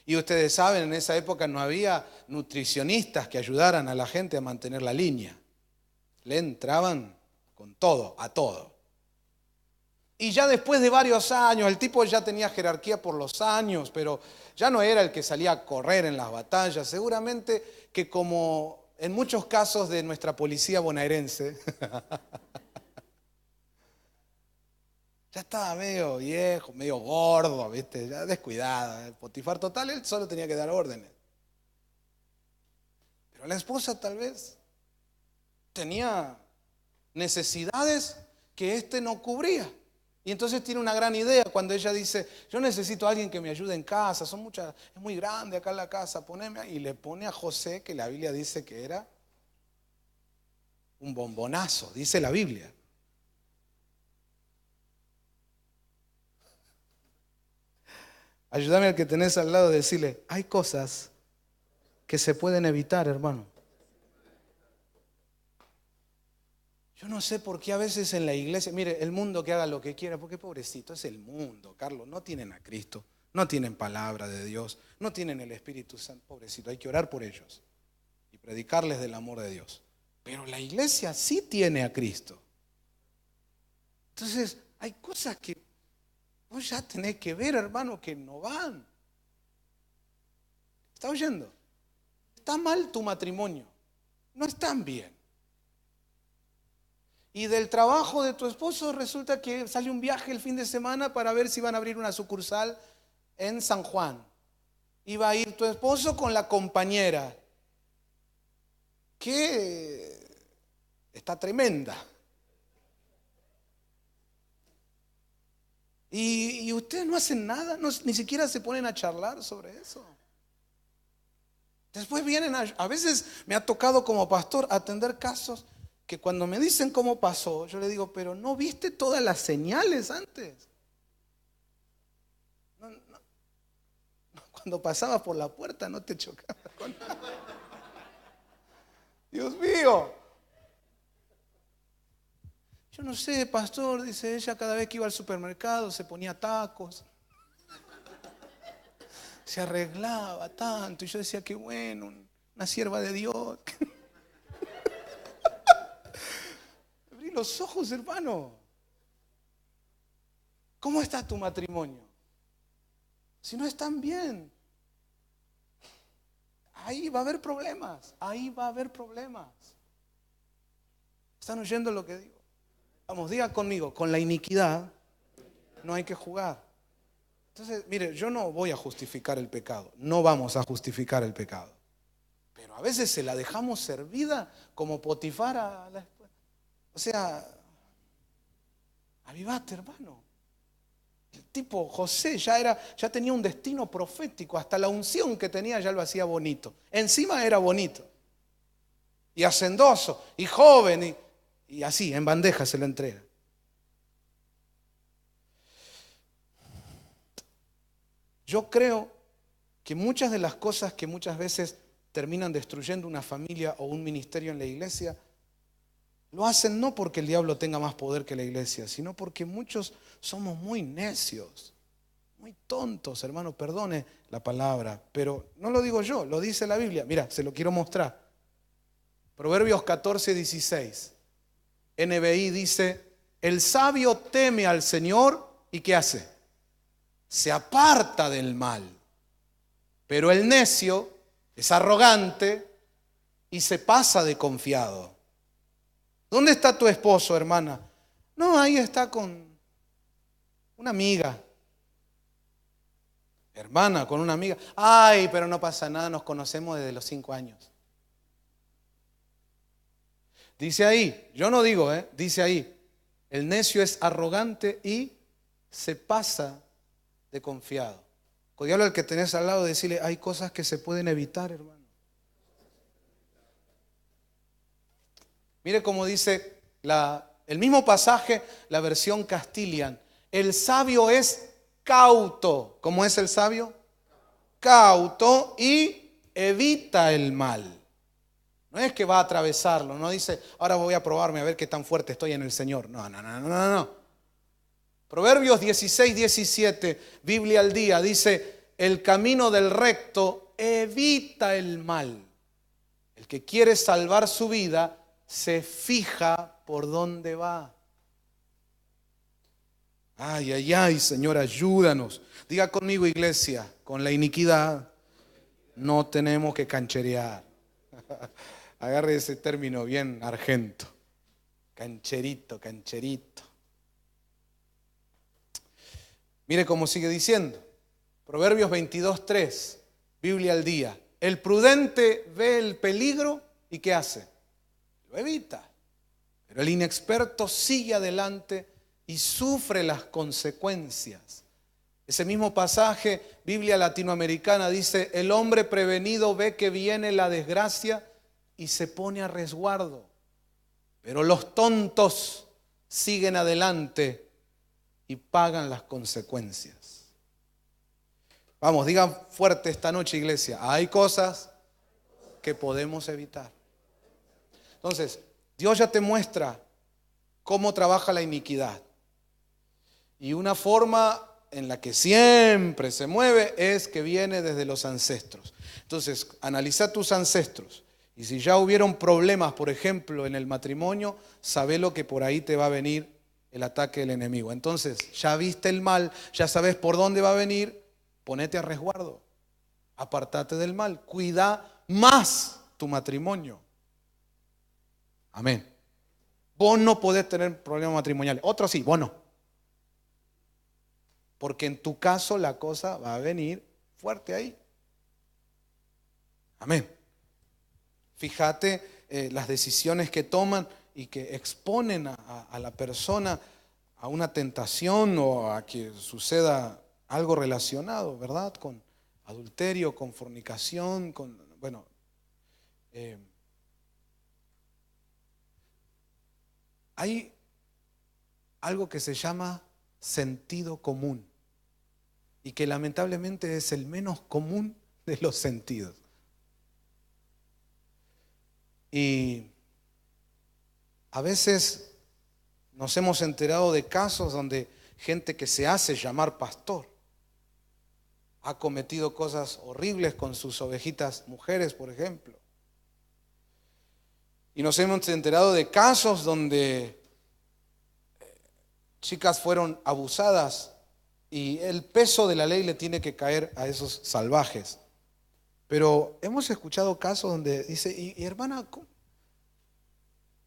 Y ustedes saben, en esa época no había nutricionistas que ayudaran a la gente a mantener la línea. Le entraban con todo, a todo. Y ya después de varios años, el tipo ya tenía jerarquía por los años, pero ya no era el que salía a correr en las batallas. Seguramente que como en muchos casos de nuestra policía bonaerense, Ya estaba medio viejo, medio gordo, ¿viste? Ya descuidado. Potifar total, él solo tenía que dar órdenes. Pero la esposa tal vez tenía necesidades que éste no cubría. Y entonces tiene una gran idea cuando ella dice, yo necesito a alguien que me ayude en casa, es muy grande acá en la casa, poneme ahí. Y le pone a José, que la Biblia dice que era un bombonazo, dice la Biblia. Ayúdame al que tenés al lado, decirle, hay cosas que se pueden evitar, hermano. Yo no sé por qué a veces en la iglesia, mire, el mundo que haga lo que quiera, porque pobrecito, es el mundo, Carlos, no tienen a Cristo, no tienen palabra de Dios, no tienen el Espíritu Santo, pobrecito, hay que orar por ellos y predicarles del amor de Dios. Pero la iglesia sí tiene a Cristo. Entonces, hay cosas que vos ya tenés que ver, hermano, que no van. ¿Está oyendo? Está mal tu matrimonio, no están bien. Y del trabajo de tu esposo resulta que sale un viaje el fin de semana para ver si van a abrir una sucursal en San Juan. Y va a ir tu esposo con la compañera, que está tremenda. Y ustedes no hacen nada, ni siquiera se ponen a charlar sobre eso. Después vienen, a veces me ha tocado como pastor atender casos que cuando me dicen cómo pasó, yo le digo, pero ¿no viste todas las señales antes? Cuando pasabas por la puerta no te chocabas con nada. Dios mío. Yo no sé, pastor, dice ella, cada vez que iba al supermercado se ponía tacos, se arreglaba tanto. Y yo decía, qué bueno, una sierva de Dios. Abrí los ojos, hermano. ¿Cómo está tu matrimonio? Si no están bien, ahí va a haber problemas, ahí va a haber problemas. ¿Están oyendo lo que digo? Vamos, diga conmigo, con la iniquidad no hay que jugar. Entonces, mire, yo no voy a justificar el pecado, no vamos a justificar el pecado. Pero a veces se la dejamos servida como Potifar a la esposa. O sea, avivate, hermano. El tipo José ya tenía un destino profético, hasta la unción que tenía ya lo hacía bonito. Encima era bonito, y hacendoso, y joven, y así, en bandeja se lo entrega. Yo creo que muchas de las cosas que muchas veces terminan destruyendo una familia o un ministerio en la iglesia, lo hacen no porque el diablo tenga más poder que la iglesia, sino porque muchos somos muy necios, muy tontos, hermano, perdone la palabra, pero no lo digo yo, lo dice la Biblia. Mira, se lo quiero mostrar. Proverbios 14:16. NBI dice, el sabio teme al Señor y ¿qué hace? Se aparta del mal. Pero el necio es arrogante y se pasa de confiado. ¿Dónde está tu esposo, hermana? No, ahí está con una amiga. Hermana, con una amiga. Ay, pero no pasa nada, nos conocemos desde los 5 años. Dice ahí, yo no digo, dice ahí, el necio es arrogante y se pasa de confiado. Codialo al que tenés al lado, decirle, hay cosas que se pueden evitar, hermano. Mire cómo dice el mismo pasaje, la versión Castilian. El sabio es cauto. ¿Cómo es el sabio? Cauto y evita el mal. No es que va a atravesarlo, no dice, ahora voy a probarme a ver qué tan fuerte estoy en el Señor. No. Proverbios 16:17, Biblia al día, dice, el camino del recto evita el mal. El que quiere salvar su vida se fija por dónde va. Ay, Señor, ayúdanos. Diga conmigo, iglesia, con la iniquidad no tenemos que cancherear. Agarre ese término bien argento. Cancherito. Mire cómo sigue diciendo. Proverbios 22:3, Biblia al día. El prudente ve el peligro y ¿qué hace? Lo evita. Pero el inexperto sigue adelante y sufre las consecuencias. Ese mismo pasaje, Biblia latinoamericana, dice: el hombre prevenido ve que viene la desgracia y se pone a resguardo. Pero los tontos siguen adelante y pagan las consecuencias. Vamos, digan fuerte esta noche, iglesia: hay cosas que podemos evitar. Entonces, Dios ya te muestra cómo trabaja la iniquidad. Y una forma en la que siempre se mueve es que viene desde los ancestros. Entonces, analiza tus ancestros. Y si ya hubieron problemas, por ejemplo, en el matrimonio, sabe lo que por ahí te va a venir el ataque del enemigo. Entonces, ya viste el mal, ya sabes por dónde va a venir, ponete a resguardo. Apartate del mal. Cuida más tu matrimonio. Amén. Vos no podés tener problemas matrimoniales. Otros sí, vos no. Porque en tu caso la cosa va a venir fuerte ahí. Amén. Fíjate las decisiones que toman y que exponen a la persona a una tentación o a que suceda algo relacionado, ¿verdad? Con adulterio, con fornicación, hay algo que se llama sentido común y que lamentablemente es el menos común de los sentidos. Y a veces nos hemos enterado de casos donde gente que se hace llamar pastor ha cometido cosas horribles con sus ovejitas mujeres, por ejemplo. Y nos hemos enterado de casos donde chicas fueron abusadas y el peso de la ley le tiene que caer a esos salvajes. Pero hemos escuchado casos donde dice: y hermana,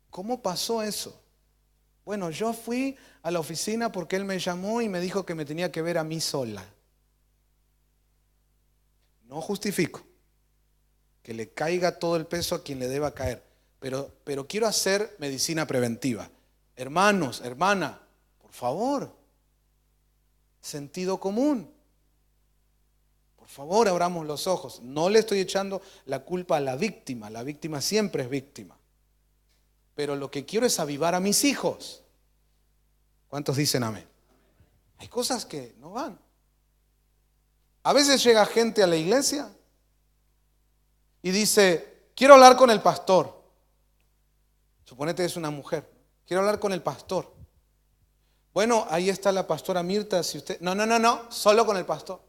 ¿cómo pasó eso? Bueno, yo fui a la oficina porque él me llamó y me dijo que me tenía que ver a mí sola. No justifico que le caiga todo el peso a quien le deba caer, pero quiero hacer medicina preventiva. Hermanos, hermana, por favor, sentido común. Por favor, abramos los ojos. No le estoy echando la culpa a la víctima siempre es víctima. Pero lo que quiero es avivar a mis hijos. ¿Cuántos dicen amén? Hay cosas que no van. A veces llega gente a la iglesia y dice: quiero hablar con el pastor. Suponete es una mujer. Quiero hablar con el pastor. Bueno, ahí está la pastora Mirta. Si usted... No, solo con el pastor.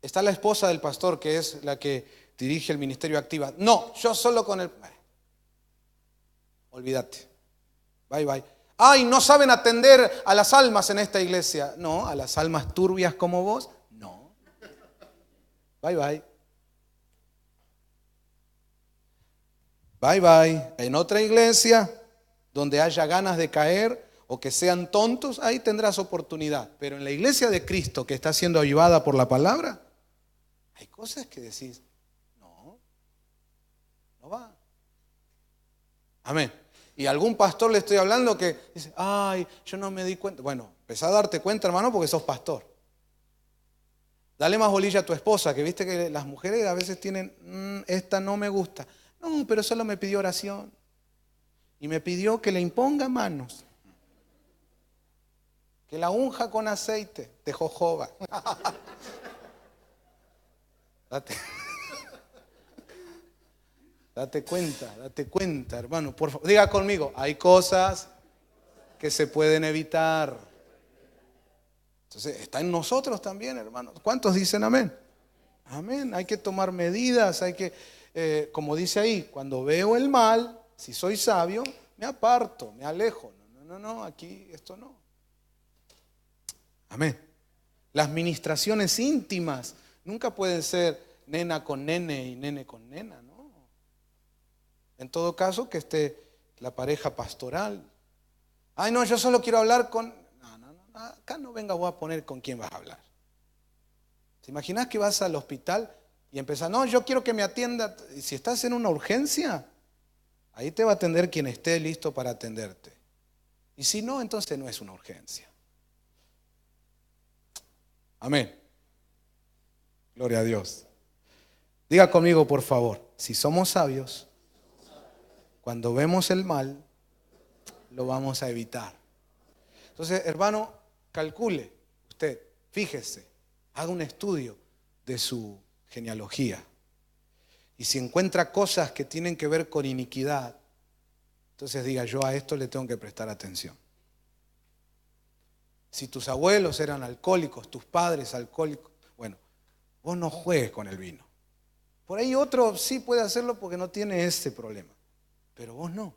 Está la esposa del pastor, que es la que dirige el ministerio Activa. No, yo solo con el... Olvídate. Bye. Ay, no saben atender a las almas en esta iglesia. No, a las almas turbias como vos, no. Bye. Bye. En otra iglesia donde haya ganas de caer o que sean tontos, ahí tendrás oportunidad. Pero en la iglesia de Cristo, que está siendo avivada por la palabra, hay cosas que decís: no va. Amén. Y algún pastor le estoy hablando que dice: ay, yo no me di cuenta. Bueno, empezá a darte cuenta, hermano, porque sos pastor. Dale más bolilla a tu esposa, que viste que las mujeres a veces tienen: esta no me gusta. No, pero solo me pidió oración. Y me pidió que le imponga manos. Que la unja con aceite de jojoba. Date cuenta, hermano. Por favor, diga conmigo: hay cosas que se pueden evitar. Entonces, está en nosotros también, hermanos. ¿Cuántos dicen amén? Amén. Hay que tomar medidas, hay que, como dice ahí, cuando veo el mal, si soy sabio, me aparto, me alejo. No, aquí esto no. Amén. Las ministraciones íntimas nunca pueden ser nena con nene y nene con nena, ¿no? En todo caso, que esté la pareja pastoral. Ay, no, yo solo quiero hablar con... acá no venga vos a poner con quién vas a hablar. ¿Te imaginas que vas al hospital y empezás, no, yo quiero que me atienda? Y si estás en una urgencia, ahí te va a atender quien esté listo para atenderte. Y si no, entonces no es una urgencia. Amén. Gloria a Dios. Diga conmigo, por favor, si somos sabios, cuando vemos el mal, lo vamos a evitar. Entonces, hermano, calcule usted, fíjese, haga un estudio de su genealogía. Y si encuentra cosas que tienen que ver con iniquidad, entonces diga, yo a esto le tengo que prestar atención. Si tus abuelos eran alcohólicos, tus padres alcohólicos, bueno, vos no juegues con el vino. Por ahí otro sí puede hacerlo porque no tiene ese problema, pero vos no.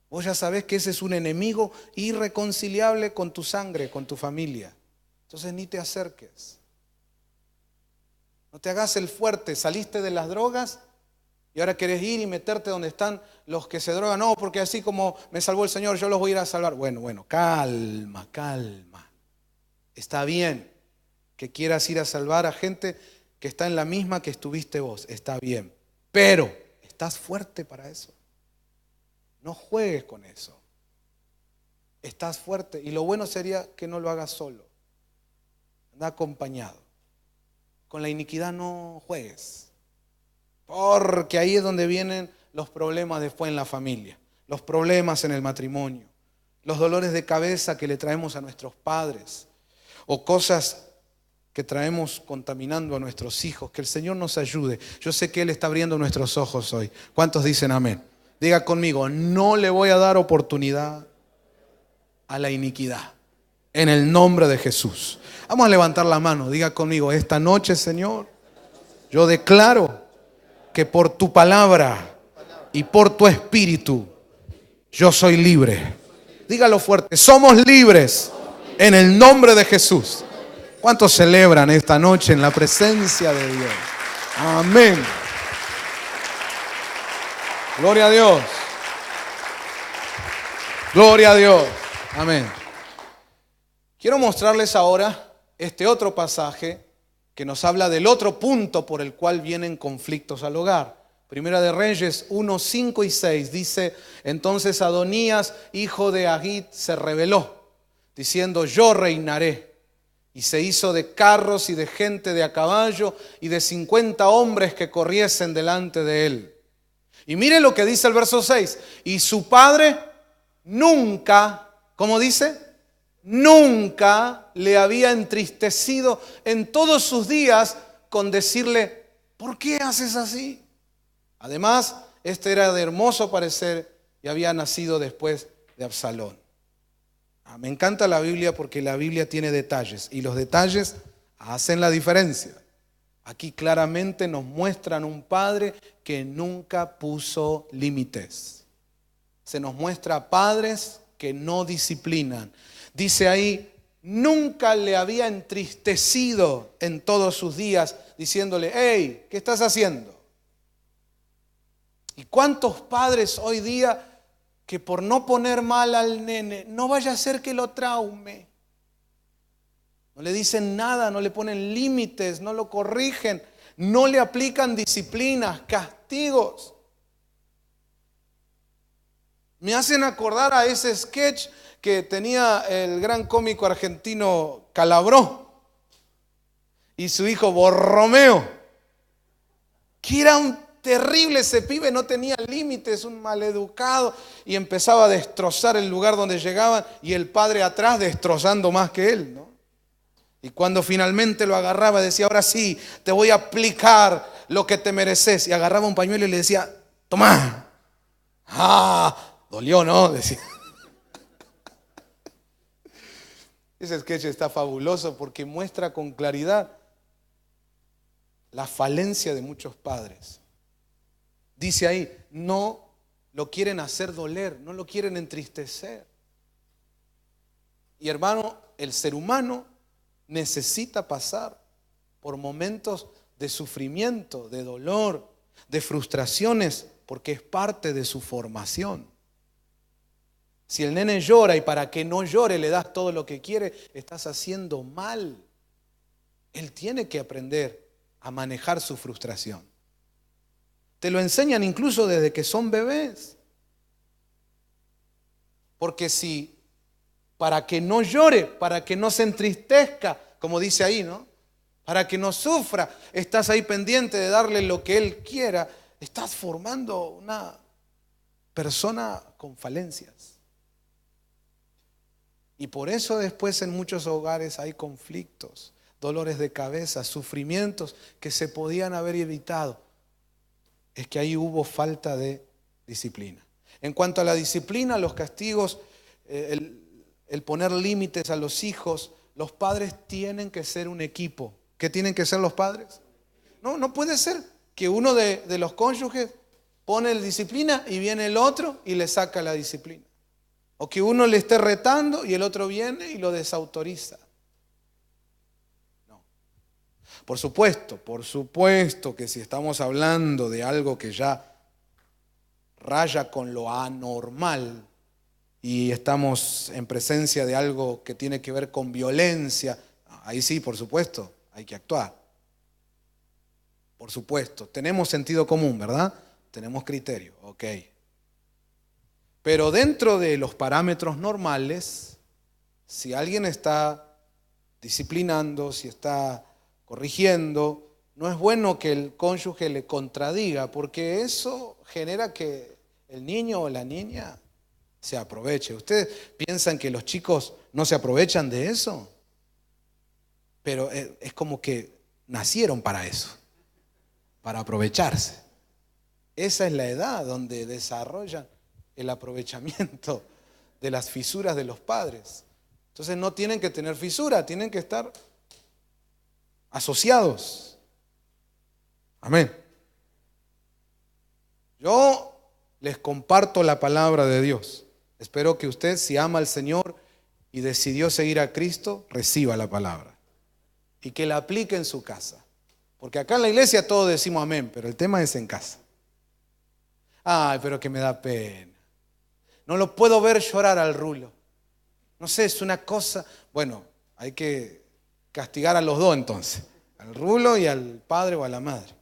Vos ya sabés que ese es un enemigo irreconciliable con tu sangre, con tu familia. Entonces ni te acerques. No te hagas el fuerte, saliste de las drogas y ahora querés ir y meterte donde están los que se drogan. No, porque así como me salvó el Señor, yo los voy a ir a salvar. Bueno, calma. Está bien que quieras ir a salvar a gente que está en la misma que estuviste vos. Está bien, pero ¿estás fuerte para eso? No juegues con eso. Estás fuerte y lo bueno sería que no lo hagas solo. Anda acompañado. Con la iniquidad no juegues, porque ahí es donde vienen los problemas después en la familia, los problemas en el matrimonio, los dolores de cabeza que le traemos a nuestros padres o cosas que traemos contaminando a nuestros hijos. Que el Señor nos ayude. Yo sé que Él está abriendo nuestros ojos hoy. ¿Cuántos dicen amén? Diga conmigo, no le voy a dar oportunidad a la iniquidad. En el nombre de Jesús. Vamos a levantar la mano. Diga conmigo, esta noche, Señor, yo declaro que por tu palabra y por tu espíritu, yo soy libre. Dígalo fuerte, somos libres en el nombre de Jesús. ¿Cuántos celebran esta noche en la presencia de Dios? Amén. Gloria a Dios. Gloria a Dios. Amén. Quiero mostrarles ahora este otro pasaje que nos habla del otro punto por el cual vienen conflictos al hogar. Primera de Reyes 1, 5 y 6 dice, entonces Adonías, hijo de Agit, se rebeló, diciendo, yo reinaré. Y se hizo de carros y de gente de a caballo y de 50 hombres que corriesen delante de él. Y mire lo que dice el verso 6. Y su padre nunca, ¿cómo dice? Nunca le había entristecido en todos sus días con decirle, ¿por qué haces así? Además, este era de hermoso parecer y había nacido después de Absalón. Me encanta la Biblia porque la Biblia tiene detalles y los detalles hacen la diferencia. Aquí claramente nos muestran un padre que nunca puso límites. Se nos muestra padres que no disciplinan. Dice ahí, nunca le había entristecido en todos sus días diciéndole, hey, ¿qué estás haciendo? ¿Y cuántos padres hoy día que por no poner mal al nene, no vaya a ser que lo traume? No le dicen nada, no le ponen límites, no lo corrigen, no le aplican disciplinas, castigos. Me hacen acordar a ese sketch que tenía el gran cómico argentino Calabró y su hijo Borromeo, que era un terrible ese pibe, no tenía límites, un maleducado, y empezaba a destrozar el lugar donde llegaban y el padre atrás destrozando más que él, ¿no? Y cuando finalmente lo agarraba decía, ahora sí, te voy a aplicar lo que te mereces. Y agarraba un pañuelo y le decía, tomá. Dolió, ¿no? Decía. Ese sketch está fabuloso porque muestra con claridad la falencia de muchos padres. Dice ahí, no lo quieren hacer doler, no lo quieren entristecer. Y hermano, el ser humano necesita pasar por momentos de sufrimiento, de dolor, de frustraciones, porque es parte de su formación. Si el nene llora y para que no llore le das todo lo que quiere, estás haciendo mal. Él tiene que aprender a manejar su frustración. Te lo enseñan incluso desde que son bebés. Porque si para que no llore, para que no se entristezca, como dice ahí, ¿no? Para que no sufra, estás ahí pendiente de darle lo que él quiera, estás formando una persona con falencias. Y por eso después en muchos hogares hay conflictos, dolores de cabeza, sufrimientos que se podían haber evitado. Es que ahí hubo falta de disciplina. En cuanto a la disciplina, los castigos, el poner límites a los hijos, los padres tienen que ser un equipo. ¿Qué tienen que ser los padres? No puede ser que uno de los cónyuges pone la disciplina y viene el otro y le saca la disciplina. O que uno le esté retando y el otro viene y lo desautoriza. No. Por supuesto que si estamos hablando de algo que ya raya con lo anormal y estamos en presencia de algo que tiene que ver con violencia, ahí sí, por supuesto, hay que actuar. Por supuesto, tenemos sentido común, ¿verdad? Tenemos criterio, ok. Pero dentro de los parámetros normales, si alguien está disciplinando, si está corrigiendo, no es bueno que el cónyuge le contradiga, porque eso genera que el niño o la niña se aproveche. ¿Ustedes piensan que los chicos no se aprovechan de eso? Pero es como que nacieron para eso, para aprovecharse. Esa es la edad donde desarrollan el aprovechamiento de las fisuras de los padres. Entonces no tienen que tener fisura, tienen que estar asociados. Amén. Yo les comparto la palabra de Dios. Espero que usted, si ama al Señor y decidió seguir a Cristo, reciba la palabra y que la aplique en su casa. Porque acá en la iglesia todos decimos amén, pero el tema es en casa. Ay, pero que me da pena. No lo puedo ver llorar al Rulo. No sé, es una cosa. Bueno, hay que castigar a los dos entonces, al Rulo y al padre o a la madre.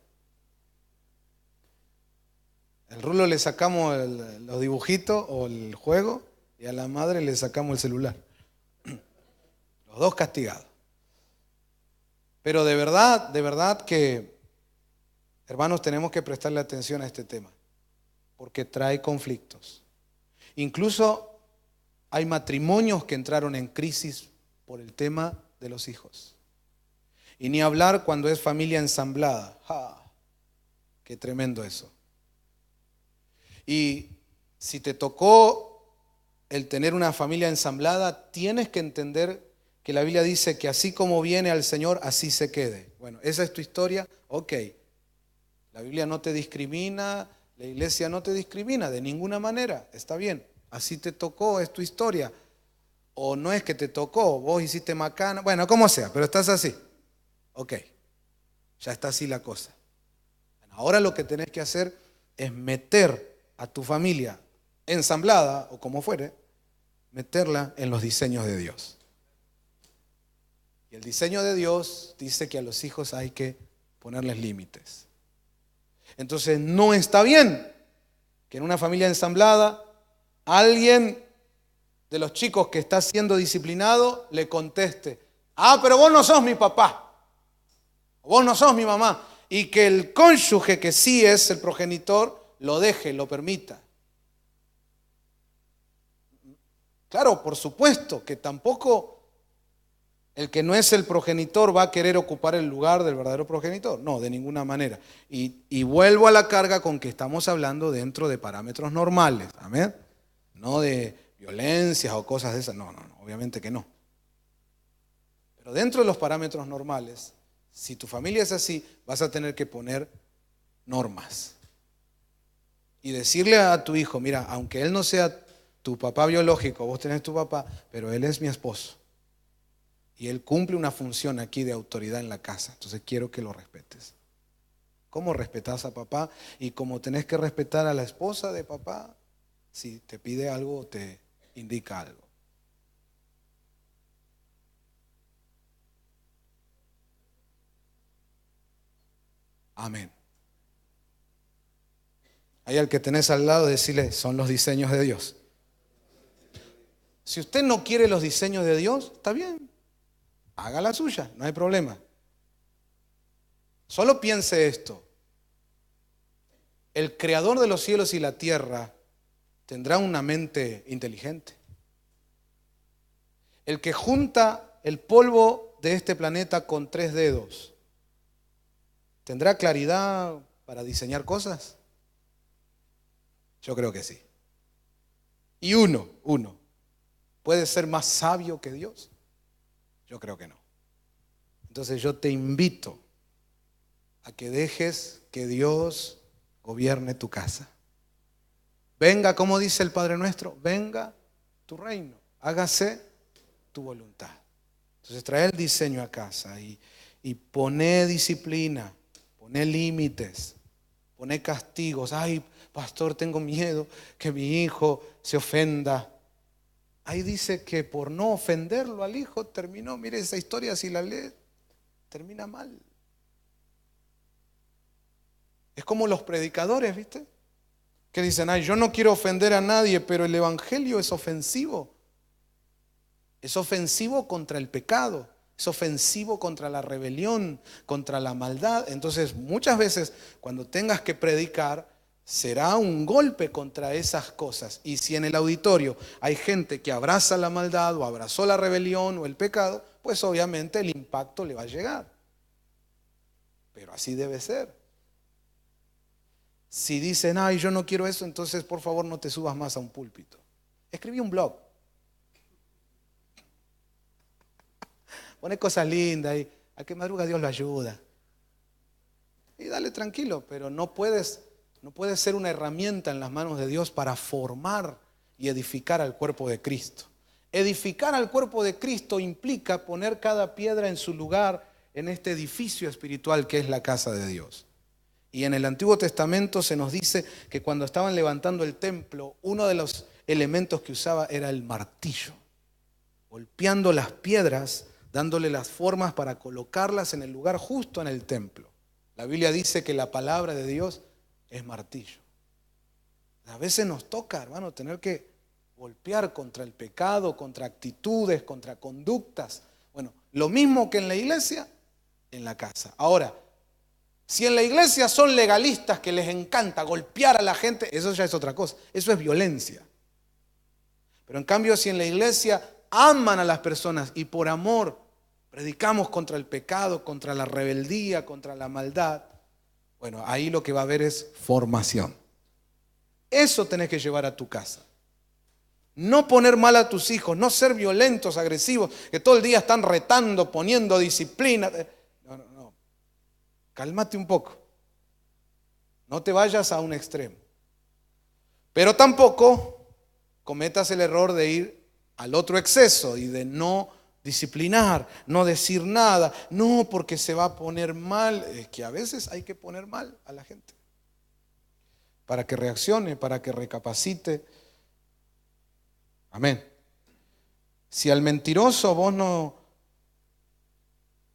Al Rulo le sacamos los dibujitos o el juego y a la madre le sacamos el celular. Los dos castigados. Pero de verdad que, hermanos, tenemos que prestarle atención a este tema, porque trae conflictos. Incluso hay matrimonios que entraron en crisis por el tema de los hijos. Y ni hablar cuando es familia ensamblada. ¡Ja! ¡Qué tremendo eso! Y si te tocó el tener una familia ensamblada, tienes que entender que la Biblia dice que así como viene al Señor, así se quede. Bueno, esa es tu historia, ok. La Biblia no te discrimina, la iglesia no te discrimina de ninguna manera, está bien. Así te tocó, es tu historia. O no es que te tocó, vos hiciste macana, bueno, como sea, pero estás así. Ok, ya está así la cosa. Bueno, ahora lo que tenés que hacer es meter a tu familia ensamblada, o como fuere, meterla en los diseños de Dios. Y el diseño de Dios dice que a los hijos hay que ponerles límites. Entonces no está bien que en una familia ensamblada alguien de los chicos que está siendo disciplinado le conteste: ah, pero vos no sos mi papá, vos no sos mi mamá. Y que el cónyuge que sí es el progenitor lo deje, lo permita. Claro, por supuesto que tampoco el que no es el progenitor va a querer ocupar el lugar del verdadero progenitor. No, de ninguna manera. Y vuelvo a la carga con que estamos hablando dentro de parámetros normales. Amén. No de violencias o cosas de esas. No, obviamente que no. Pero dentro de los parámetros normales, si tu familia es así, vas a tener que poner normas. Y decirle a tu hijo: mira, aunque él no sea tu papá biológico, vos tenés tu papá, pero él es mi esposo. Y él cumple una función aquí de autoridad en la casa. Entonces quiero que lo respetes. ¿Cómo respetás a papá? Y como tenés que respetar a la esposa de papá, si te pide algo indica algo. Amén. Ahí al que tenés al lado, decirle, son los diseños de Dios. Si usted no quiere los diseños de Dios, está bien, haga la suya, no hay problema. Solo piense esto: el creador de los cielos y la tierra tendrá una mente inteligente. El que junta el polvo de este planeta con 3 dedos, ¿tendrá claridad para diseñar cosas? Yo creo que sí. Y uno, ¿puede ser más sabio que Dios? Yo creo que no. Entonces yo te invito a que dejes que Dios gobierne tu casa. Venga, como dice el Padre nuestro, venga tu reino, hágase tu voluntad. Entonces trae el diseño a casa y poné disciplina, poné límites, poné castigos. Ay, pastor, tengo miedo que mi hijo se ofenda. Ahí dice que por no ofenderlo al hijo terminó, mire esa historia, si la lee, termina mal. Es como los predicadores, ¿viste? Que dicen, ay, yo no quiero ofender a nadie, pero el evangelio es ofensivo. Es ofensivo contra el pecado, es ofensivo contra la rebelión, contra la maldad. Entonces, muchas veces cuando tengas que predicar, será un golpe contra esas cosas. Y si en el auditorio hay gente que abraza la maldad o abrazó la rebelión o el pecado, pues obviamente el impacto le va a llegar. Pero así debe ser. Si dicen, ay, yo no quiero eso, entonces por favor no te subas más a un púlpito. Escribí un blog. Pone cosas lindas y a que madruga Dios lo ayuda. Y dale tranquilo, pero no puedes ser una herramienta en las manos de Dios para formar y edificar al cuerpo de Cristo. Edificar al cuerpo de Cristo implica poner cada piedra en su lugar en este edificio espiritual que es la casa de Dios. Y en el Antiguo Testamento se nos dice que cuando estaban levantando el templo, uno de los elementos que usaba era el martillo, golpeando las piedras, dándole las formas para colocarlas en el lugar justo en el templo. La Biblia dice que la palabra de Dios es martillo. A veces nos toca, hermano, tener que golpear contra el pecado, contra actitudes, contra conductas. Bueno, lo mismo que en la iglesia, en la casa. Ahora, si en la iglesia son legalistas que les encanta golpear a la gente, eso ya es otra cosa, eso es violencia. Pero en cambio, si en la iglesia aman a las personas y por amor predicamos contra el pecado, contra la rebeldía, contra la maldad, bueno, ahí lo que va a haber es formación. Eso tenés que llevar a tu casa. No poner mal a tus hijos, no ser violentos, agresivos, que todo el día están retando, poniendo disciplina. No. Cálmate un poco. No te vayas a un extremo. Pero tampoco cometas el error de ir al otro exceso y de no disciplinar, no decir nada. No, porque se va a poner mal. Es que a veces hay que poner mal a la gente para que reaccione, para que recapacite. Amén. Si al mentiroso vos no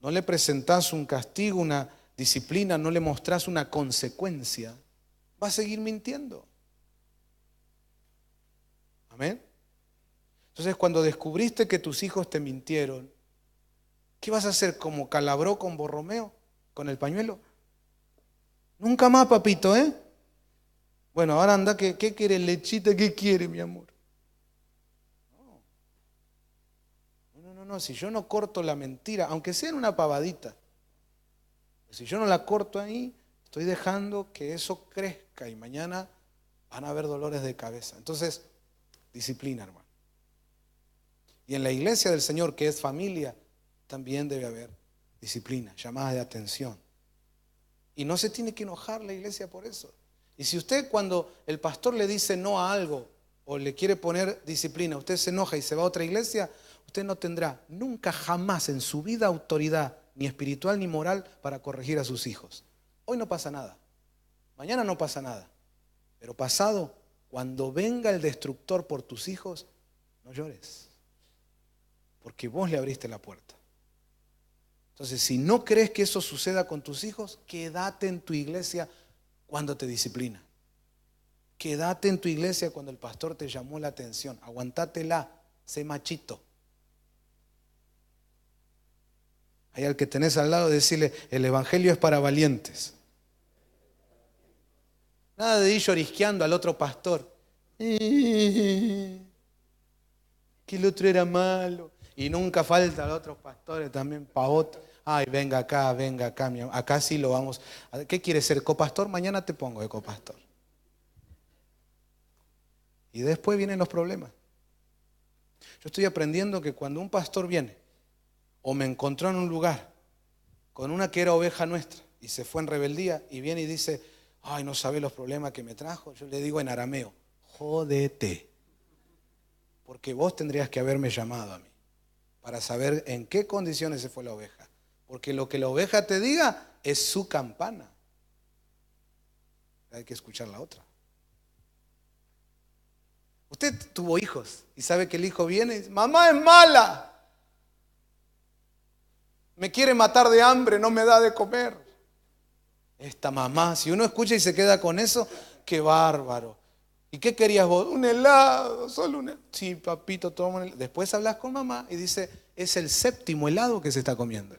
le presentás un castigo, una disciplina, no le mostrás una consecuencia, va a seguir mintiendo. Amén. Entonces, cuando descubriste que tus hijos te mintieron, ¿qué vas a hacer? ¿Como Calabró con Borromeo? ¿Con el pañuelo? Nunca más, papito, ¿eh? Bueno, ahora anda, ¿qué quiere, lechita? ¿Qué quiere, mi amor? No, si yo no corto la mentira, aunque sea en una pavadita, si yo no la corto ahí, estoy dejando que eso crezca y mañana van a haber dolores de cabeza. Entonces, disciplina, hermano. Y en la iglesia del Señor, que es familia, también debe haber disciplina, llamadas de atención. Y no se tiene que enojar la iglesia por eso. Y si usted, cuando el pastor le dice no a algo o le quiere poner disciplina, usted se enoja y se va a otra iglesia, usted no tendrá nunca jamás en su vida autoridad, ni espiritual ni moral, para corregir a sus hijos. Hoy no pasa nada, mañana no pasa nada, pero pasado, cuando venga el destructor por tus hijos, no llores, porque vos le abriste la puerta. Entonces, si no crees que eso suceda con tus hijos, quédate en tu iglesia cuando te disciplina. Quédate en tu iglesia cuando el pastor te llamó la atención. Aguantátela, sé machito. Hay al que tenés al lado, decirle, el evangelio es para valientes. Nada de ir llorisqueando al otro pastor. Que el otro era malo. Y nunca falta los otros pastores también, pavote. Ay, venga acá, acá sí lo vamos. ¿Qué quieres ser, copastor? Mañana te pongo de copastor. Y después vienen los problemas. Yo estoy aprendiendo que cuando un pastor viene o me encontró en un lugar con una que era oveja nuestra y se fue en rebeldía y viene y dice, ay, no sabe los problemas que me trajo, yo le digo en arameo, jódete, porque vos tendrías que haberme llamado a mí para saber en qué condiciones se fue la oveja, porque lo que la oveja te diga es su campana. Hay que escuchar la otra. Usted tuvo hijos y sabe que el hijo viene y dice, mamá es mala, me quiere matar de hambre, no me da de comer. Esta mamá, si uno escucha y se queda con eso, qué bárbaro. ¿Y qué querías vos? Un helado, solo un helado. Sí, papito, toma un helado. Después hablas con mamá y dice, es el 7º helado que se está comiendo.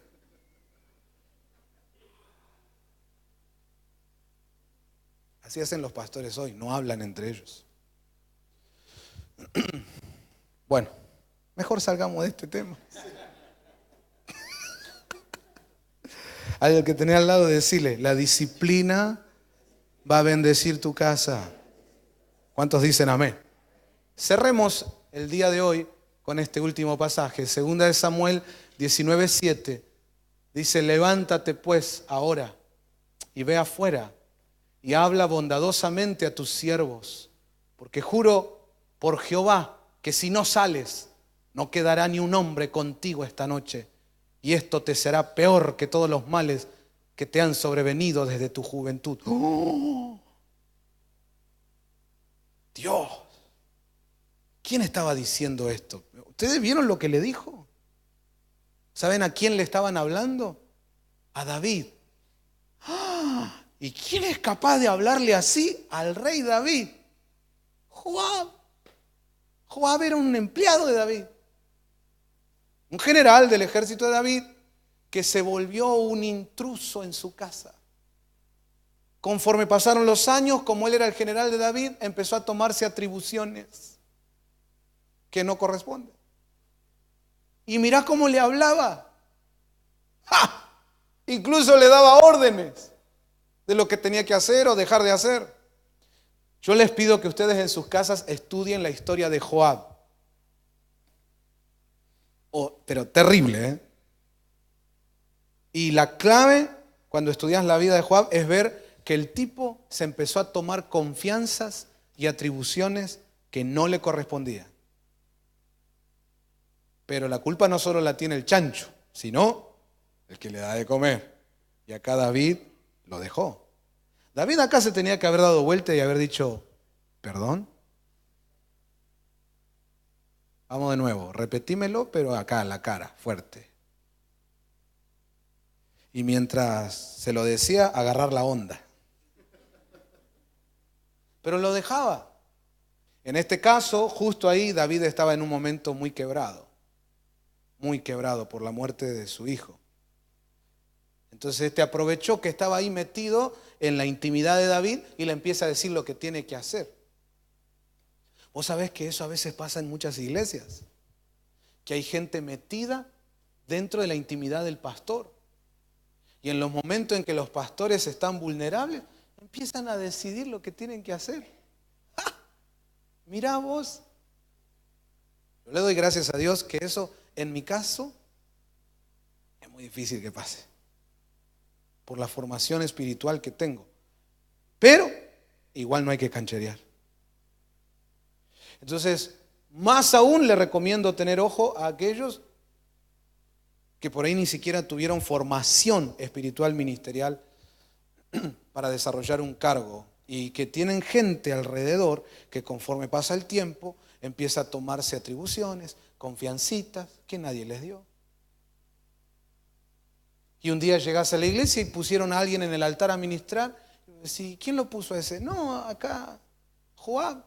Así hacen los pastores hoy, no hablan entre ellos. Bueno, mejor salgamos de este tema. Hay al que tenés al lado, decirle, la disciplina va a bendecir tu casa. ¿Cuántos dicen amén? Cerremos el día de hoy con este último pasaje, 2 de Samuel 19:7. Dice, levántate pues ahora y ve afuera y habla bondadosamente a tus siervos, porque juro por Jehová que si no sales, no quedará ni un hombre contigo esta noche. Y esto te será peor que todos los males que te han sobrevenido desde tu juventud. ¡Oh! Dios, ¿quién estaba diciendo esto? ¿Ustedes vieron lo que le dijo? ¿Saben a quién le estaban hablando? A David. ¡Ah! ¿Y quién es capaz de hablarle así al rey David? Joab. Joab era un empleado de David. Un general del ejército de David que se volvió un intruso en su casa. Conforme pasaron los años, como él era el general de David, empezó a tomarse atribuciones que no corresponden. Y mirá cómo le hablaba. ¡Ja! Incluso le daba órdenes de lo que tenía que hacer o dejar de hacer. Yo les pido que ustedes en sus casas estudien la historia de Joab. Pero terrible, ¿eh? Y la clave cuando estudias la vida de Joab es ver que el tipo se empezó a tomar confianzas y atribuciones que no le correspondían. Pero la culpa no solo la tiene el chancho, sino el que le da de comer. Y acá David lo dejó. David acá se tenía que haber dado vuelta y haber dicho, ¿perdón? Vamos de nuevo, repetímelo, pero acá, en la cara, fuerte. Y mientras se lo decía, agarrar la onda. Pero lo dejaba. En este caso, justo ahí, David estaba en un momento muy quebrado por la muerte de su hijo. Entonces aprovechó que estaba ahí metido en la intimidad de David y le empieza a decir lo que tiene que hacer. Vos sabés que eso a veces pasa en muchas iglesias, que hay gente metida dentro de la intimidad del pastor. Y en los momentos en que los pastores están vulnerables, empiezan a decidir lo que tienen que hacer. ¡Ah! Mirá vos. Yo le doy gracias a Dios que eso, en mi caso, es muy difícil que pase, por la formación espiritual que tengo. Pero igual no hay que cancherear. Entonces, más aún le recomiendo tener ojo a aquellos que por ahí ni siquiera tuvieron formación espiritual ministerial para desarrollar un cargo y que tienen gente alrededor que conforme pasa el tiempo empieza a tomarse atribuciones, confiancitas que nadie les dio. Y un día llegas a la iglesia y pusieron a alguien en el altar a ministrar. Y decís, ¿quién lo puso a ese? No, acá, Joab.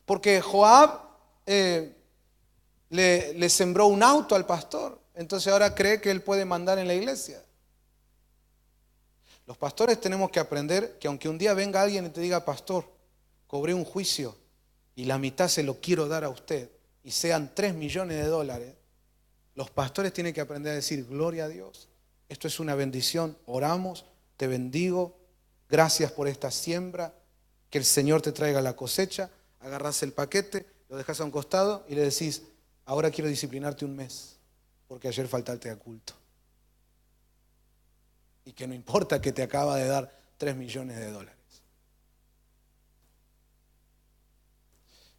Porque Joab le sembró un auto al pastor. Entonces ahora cree que él puede mandar en la iglesia. Los pastores tenemos que aprender que aunque un día venga alguien y te diga, pastor, cobré un juicio y la mitad se lo quiero dar a usted y sean 3 millones de dólares, los pastores tienen que aprender a decir, gloria a Dios, esto es una bendición, oramos, te bendigo, gracias por esta siembra, que el Señor te traiga la cosecha. Agarrás el paquete, lo dejas a un costado y le decís, ahora quiero disciplinarte un mes, porque ayer faltaste al culto. Y que no importa que te acaba de dar 3 millones de dólares.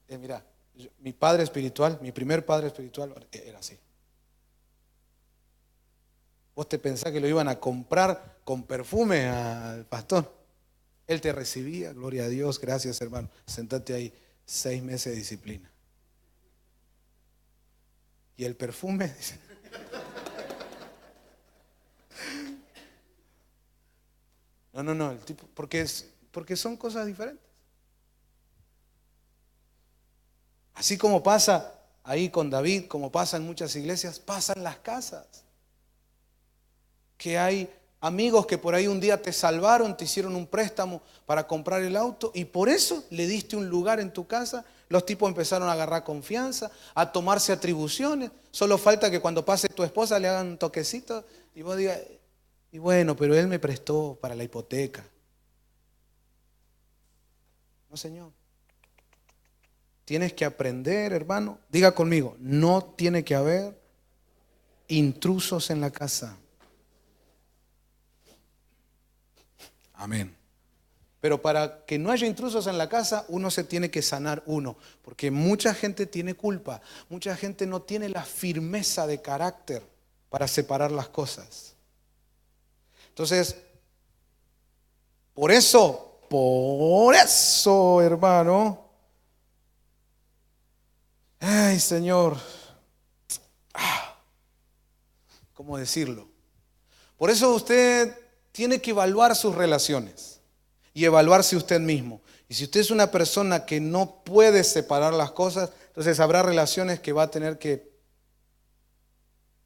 Mirá, mi padre espiritual, mi primer padre espiritual era así. ¿Vos te pensás que lo iban a comprar con perfume al pastor? Él te recibía, gloria a Dios, gracias hermano, sentate ahí, 6 meses de disciplina. Y el perfume, no, el tipo, porque son cosas diferentes. Así como pasa ahí con David, como pasa en muchas iglesias, pasa en las casas. Que hay amigos que por ahí un día te salvaron, te hicieron un préstamo para comprar el auto y por eso le diste un lugar en tu casa. Los tipos empezaron a agarrar confianza, a tomarse atribuciones. Solo falta que cuando pase tu esposa le hagan un toquecito y vos digas, y bueno, pero él me prestó para la hipoteca. No, señor. Tienes que aprender, hermano. Diga conmigo, no tiene que haber intrusos en la casa. Amén. Pero para que no haya intrusos en la casa, uno se tiene que sanar uno. Porque mucha gente tiene culpa. Mucha gente no tiene la firmeza de carácter para separar las cosas. Entonces, por eso, hermano. Ay, Señor. ¿Cómo decirlo? Por eso usted tiene que evaluar sus relaciones y evaluarse usted mismo. Y si usted es una persona que no puede separar las cosas, entonces habrá relaciones que va a tener que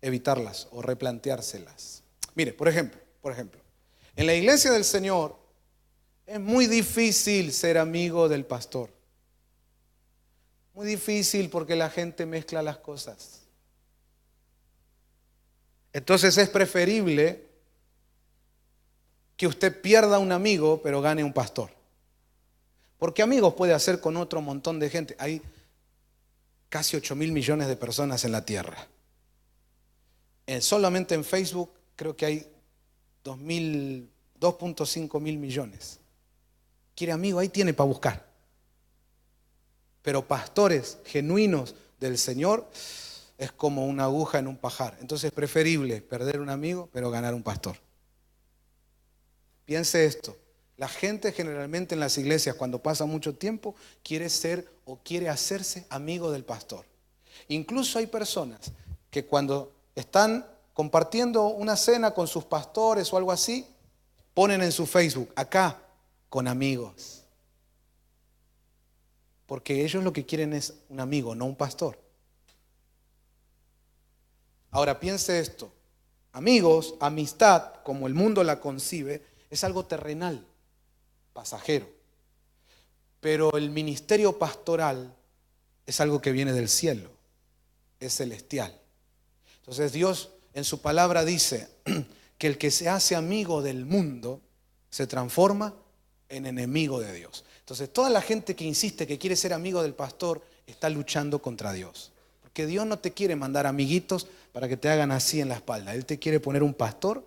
evitarlas o replanteárselas. Mire, por ejemplo, en la iglesia del Señor es muy difícil ser amigo del pastor. Muy difícil porque la gente mezcla las cosas. Entonces es preferible que usted pierda un amigo, pero gane un pastor. Porque amigos puede hacer con otro montón de gente. Hay casi 8.000 millones de personas en la tierra. Solamente en Facebook creo que hay 2.5 mil millones. ¿Quiere amigo? Ahí tiene para buscar. Pero pastores genuinos del Señor es como una aguja en un pajar. Entonces es preferible perder un amigo, pero ganar un pastor. Piense esto, la gente generalmente en las iglesias cuando pasa mucho tiempo quiere ser o quiere hacerse amigo del pastor. Incluso hay personas que cuando están compartiendo una cena con sus pastores o algo así, ponen en su Facebook, acá, con amigos. Porque ellos lo que quieren es un amigo, no un pastor. Ahora piense esto, amigos, amistad, como el mundo la concibe, es algo terrenal, pasajero. Pero el ministerio pastoral es algo que viene del cielo, es celestial. Entonces Dios en su palabra dice que el que se hace amigo del mundo se transforma en enemigo de Dios. Entonces toda la gente que insiste que quiere ser amigo del pastor está luchando contra Dios. Porque Dios no te quiere mandar amiguitos para que te hagan así en la espalda. Él te quiere poner un pastor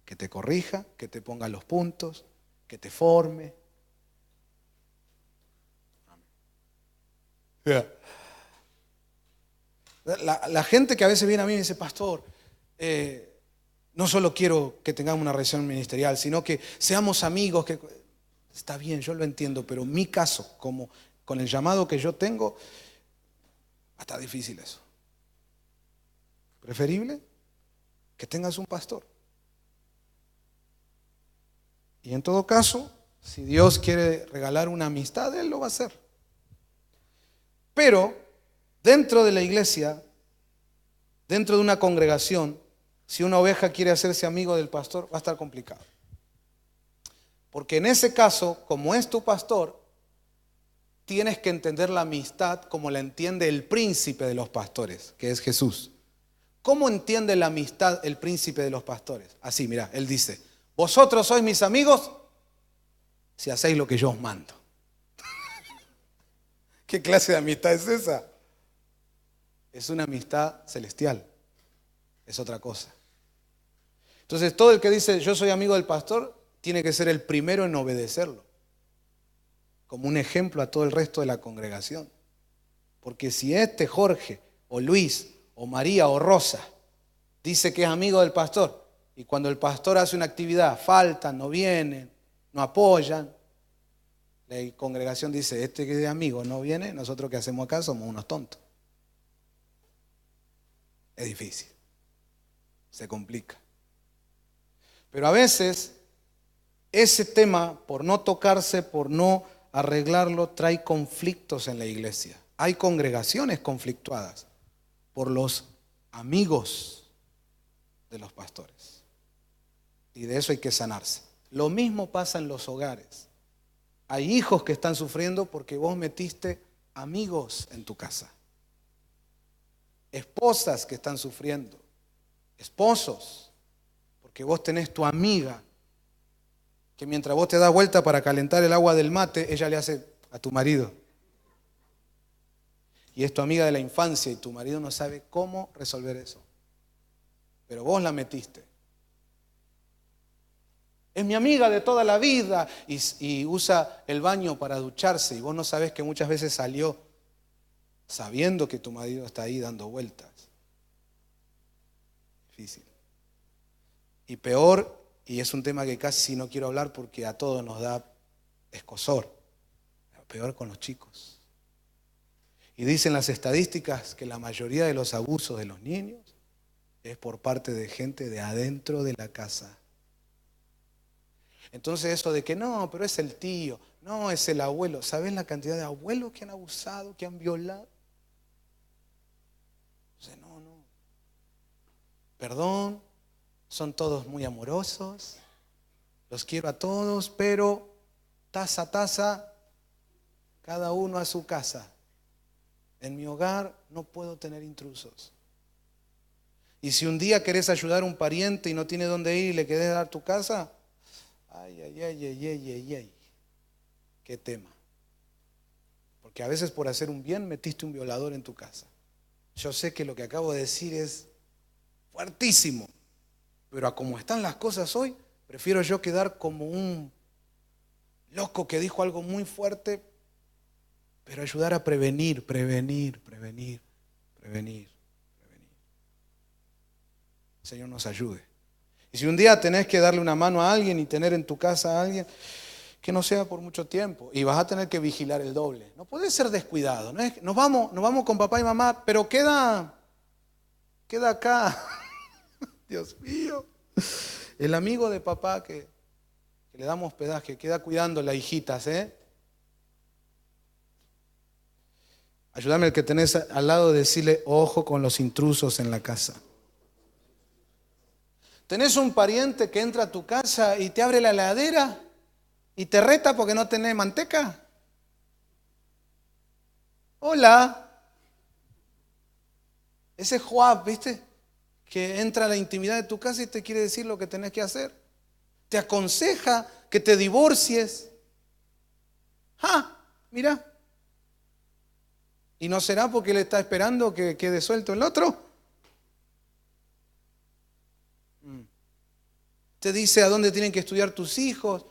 que te corrija, que te ponga los puntos, que te forme. La gente que a veces viene a mí y me dice, pastor, no solo quiero que tengamos una relación ministerial, sino que seamos amigos. Está bien, yo lo entiendo, pero en mi caso, como con el llamado que yo tengo, está difícil eso. Preferible que tengas un pastor. Y en todo caso, si Dios quiere regalar una amistad, Él lo va a hacer. Pero dentro de la iglesia, dentro de una congregación, si una oveja quiere hacerse amigo del pastor, va a estar complicado. Porque en ese caso, como es tu pastor, tienes que entender la amistad como la entiende el príncipe de los pastores, que es Jesús. ¿Cómo entiende la amistad el príncipe de los pastores? Así, mira, él dice: vosotros sois mis amigos si hacéis lo que yo os mando. ¿Qué clase de amistad es esa? Es una amistad celestial, es otra cosa. Entonces, todo el que dice yo soy amigo del pastor tiene que ser el primero en obedecerlo, como un ejemplo a todo el resto de la congregación. Porque si Jorge o Luis o María o Rosa dice que es amigo del pastor, y cuando el pastor hace una actividad faltan, no vienen, no apoyan, la congregación dice: que es amigo no viene, nosotros que hacemos acá somos unos tontos. Es difícil, se complica. Pero a veces ese tema, por no tocarse, por no arreglarlo, trae conflictos en la iglesia. Hay congregaciones conflictuadas por los amigos de los pastores. Y de eso hay que sanarse. Lo mismo pasa en los hogares. Hay hijos que están sufriendo porque vos metiste amigos en tu casa. Esposas que están sufriendo. Esposos, porque vos tenés tu amiga que mientras vos te das vuelta para calentar el agua del mate, ella le hace a tu marido. Y es tu amiga de la infancia y tu marido no sabe cómo resolver eso. Pero vos la metiste. Es mi amiga de toda la vida y usa el baño para ducharse y vos no sabés que muchas veces salió sabiendo que tu marido está ahí dando vueltas. Difícil. Y peor, y es un tema que casi no quiero hablar porque a todos nos da escozor, peor con los chicos. Y dicen las estadísticas que la mayoría de los abusos de los niños es por parte de gente de adentro de la casa. Entonces eso de que no, pero es el tío, no, es el abuelo. ¿Saben la cantidad de abuelos que han abusado, que han violado? Entonces, no. Perdón, son todos muy amorosos, los quiero a todos, pero taza a taza, cada uno a su casa. En mi hogar no puedo tener intrusos. Y si un día querés ayudar a un pariente y no tiene dónde ir y le querés dar tu casa, ay, qué tema. Porque a veces por hacer un bien metiste un violador en tu casa. Yo sé que lo que acabo de decir es fuertísimo, pero a como están las cosas hoy, prefiero yo quedar como un loco que dijo algo muy fuerte, pero ayudar a prevenir. El Señor nos ayude. Y si un día tenés que darle una mano a alguien y tener en tu casa a alguien, que no sea por mucho tiempo. Y vas a tener que vigilar el doble. No puedes ser descuidado. ¿No? Nos vamos con papá y mamá, pero queda acá. Dios mío. El amigo de papá que le damos hospedaje, queda cuidando las hijitas, Ayúdame al que tenés al lado, decirle: ojo con los intrusos en la casa. ¿Tenés un pariente que entra a tu casa y te abre la heladera y te reta porque no tenés manteca? Hola. Ese Joab, ¿viste? Que entra a la intimidad de tu casa y te quiere decir lo que tenés que hacer. Te aconseja que te divorcies. Mira. ¿Y no será porque él está esperando que quede suelto el otro? Te dice a dónde tienen que estudiar tus hijos.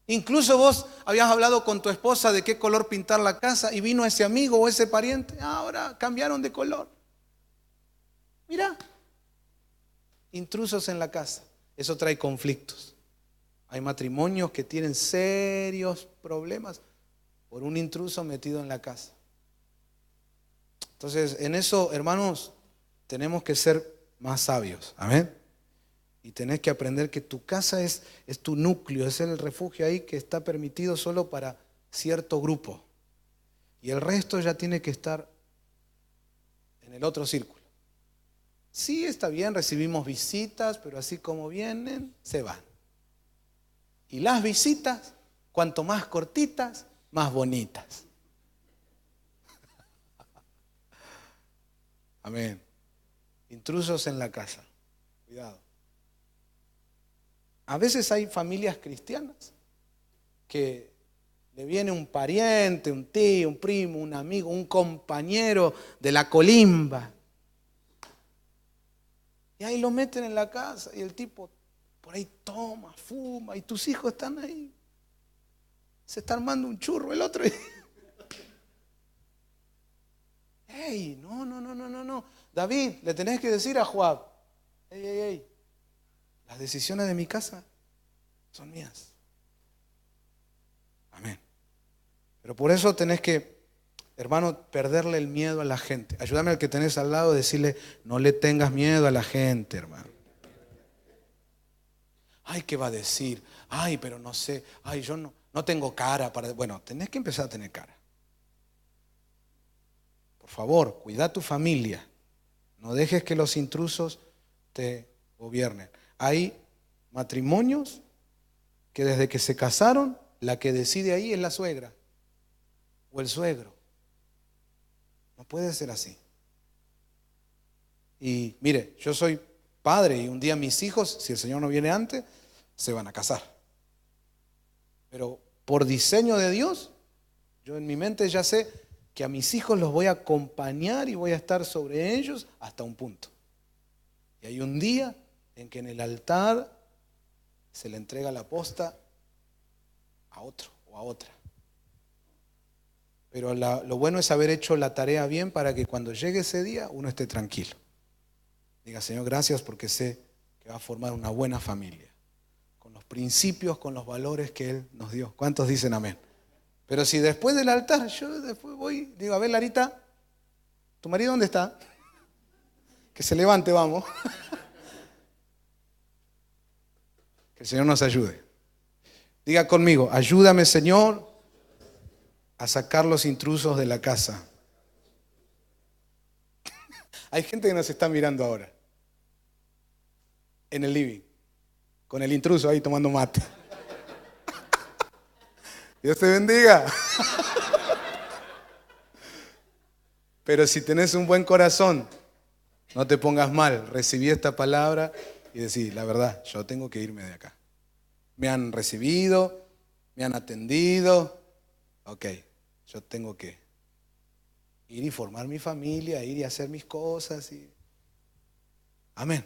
Incluso vos habías hablado con tu esposa de qué color pintar la casa y vino ese amigo o ese pariente. Ahora cambiaron de color. Mira, intrusos en la casa. Eso trae conflictos. Hay matrimonios que tienen serios problemas por un intruso metido en la casa. Entonces, en eso, hermanos, tenemos que ser más sabios. Amén. Y tenés que aprender que tu casa es tu núcleo, es el refugio ahí que está permitido solo para cierto grupo. Y el resto ya tiene que estar en el otro círculo. Sí, está bien, recibimos visitas, pero así como vienen, se van. Y las visitas, cuanto más cortitas, más bonitas. Amén. Intrusos en la casa. Cuidado. A veces hay familias cristianas que le viene un pariente, un tío, un primo, un amigo, un compañero de la colimba. Y ahí lo meten en la casa y el tipo por ahí toma, fuma y tus hijos están ahí. Se está armando un churro el otro. ¡Ey! No. David, le tenés que decir a Joab, ¡Ey! Las decisiones de mi casa son mías. Amén. Pero por eso tenés que, hermano, perderle el miedo a la gente. Ayúdame al que tenés al lado, decirle, no le tengas miedo a la gente, hermano. Ay, ¿qué va a decir? Ay, pero no sé. Ay, yo no tengo cara para... Bueno, tenés que empezar a tener cara. Por favor, cuida tu familia. No dejes que los intrusos te gobiernen. Hay matrimonios que desde que se casaron, la que decide ahí es la suegra o el suegro. No puede ser así. Y mire, yo soy padre y un día mis hijos, si el Señor no viene antes, se van a casar. Pero por diseño de Dios, yo en mi mente ya sé que a mis hijos los voy a acompañar y voy a estar sobre ellos hasta un punto. Y hay un día en que en el altar se le entrega la posta a otro o a otra. Pero lo bueno es haber hecho la tarea bien para que cuando llegue ese día uno esté tranquilo. Diga, Señor, gracias porque sé que va a formar una buena familia, con los principios, con los valores que Él nos dio. ¿Cuántos dicen amén? Pero si después del altar, yo después voy, digo, a ver, Larita, ¿tu marido dónde está? Que se levante, vamos. Que el Señor nos ayude. Diga conmigo, ayúdame, Señor, a sacar los intrusos de la casa. Hay gente que nos está mirando ahora, en el living, con el intruso ahí tomando mate. Dios te bendiga. Pero si tenés un buen corazón, no te pongas mal. Recibí esta palabra y decís, la verdad, yo tengo que irme de acá. Me han recibido, me han atendido. Ok, yo tengo que ir y formar mi familia, ir y hacer mis cosas. Amén.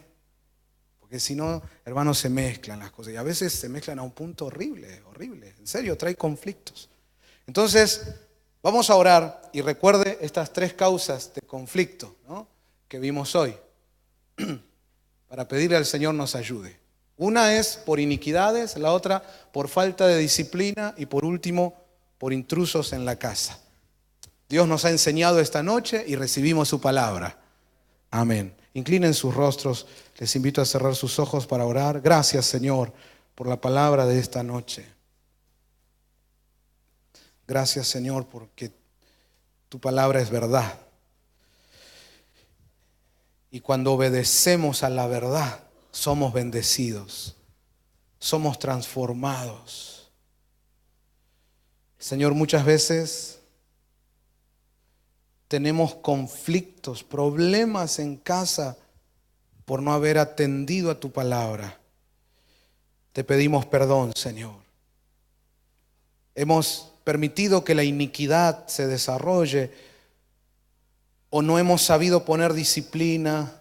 Porque si no, hermanos, se mezclan las cosas. Y a veces se mezclan a un punto horrible, horrible. En serio, trae conflictos. Entonces, vamos a orar y recuerde estas 3 causas de conflicto, ¿no?, que vimos hoy, para pedirle al Señor nos ayude. Una es por iniquidades, la otra por falta de disciplina y por último, por intrusos en la casa. Dios nos ha enseñado esta noche y recibimos su palabra. Amén. Inclinen sus rostros, les invito a cerrar sus ojos para orar. Gracias, Señor, por la palabra de esta noche. Gracias, Señor, porque tu palabra es verdad. Y cuando obedecemos a la verdad, somos bendecidos, somos transformados. Señor, muchas veces tenemos conflictos, problemas en casa por no haber atendido a tu palabra. Te pedimos perdón, Señor. Hemos permitido que la iniquidad se desarrolle o no hemos sabido poner disciplina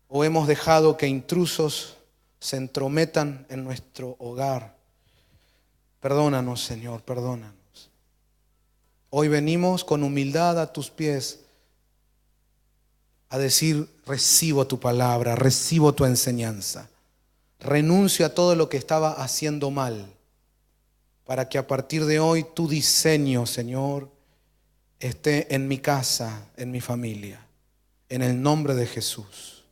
o hemos dejado que intrusos se entrometan en nuestro hogar. Perdónanos, Señor, perdónanos. Hoy venimos con humildad a tus pies a decir, recibo tu palabra, recibo tu enseñanza. Renuncio a todo lo que estaba haciendo mal, para que a partir de hoy tu diseño, Señor, esté en mi casa, en mi familia, en el nombre de Jesús.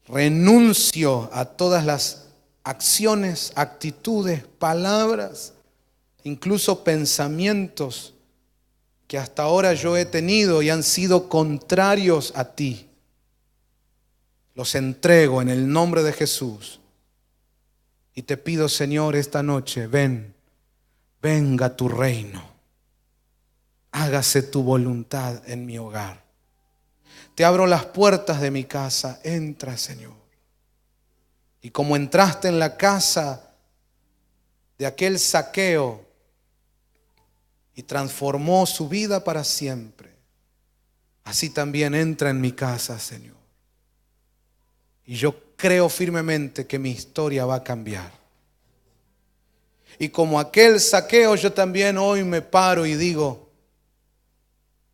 Renuncio a todas las acciones, actitudes, palabras, incluso pensamientos que hasta ahora yo he tenido y han sido contrarios a ti. Los entrego en el nombre de Jesús. Y te pido, Señor, esta noche, venga tu reino. Hágase tu voluntad en mi hogar. Te abro las puertas de mi casa. Entra, Señor. Y como entraste en la casa de aquel Zaqueo y transformó su vida para siempre, así también entra en mi casa, Señor. Y yo creo firmemente que mi historia va a cambiar. Y como aquel Zaqueo, yo también hoy me paro y digo,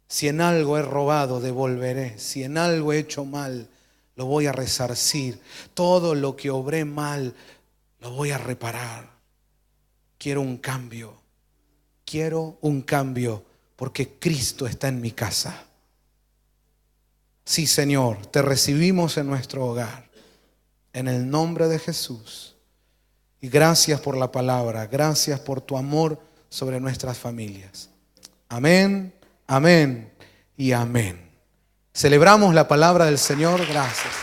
si en algo he robado, devolveré. Si en algo he hecho mal, lo voy a resarcir. Todo lo que obré mal, lo voy a reparar. Quiero un cambio. Quiero un cambio porque Cristo está en mi casa. Sí, Señor, te recibimos en nuestro hogar, en el nombre de Jesús. Y gracias por la palabra, gracias por tu amor sobre nuestras familias. Amén, amén y amén. Celebramos la palabra del Señor, gracias.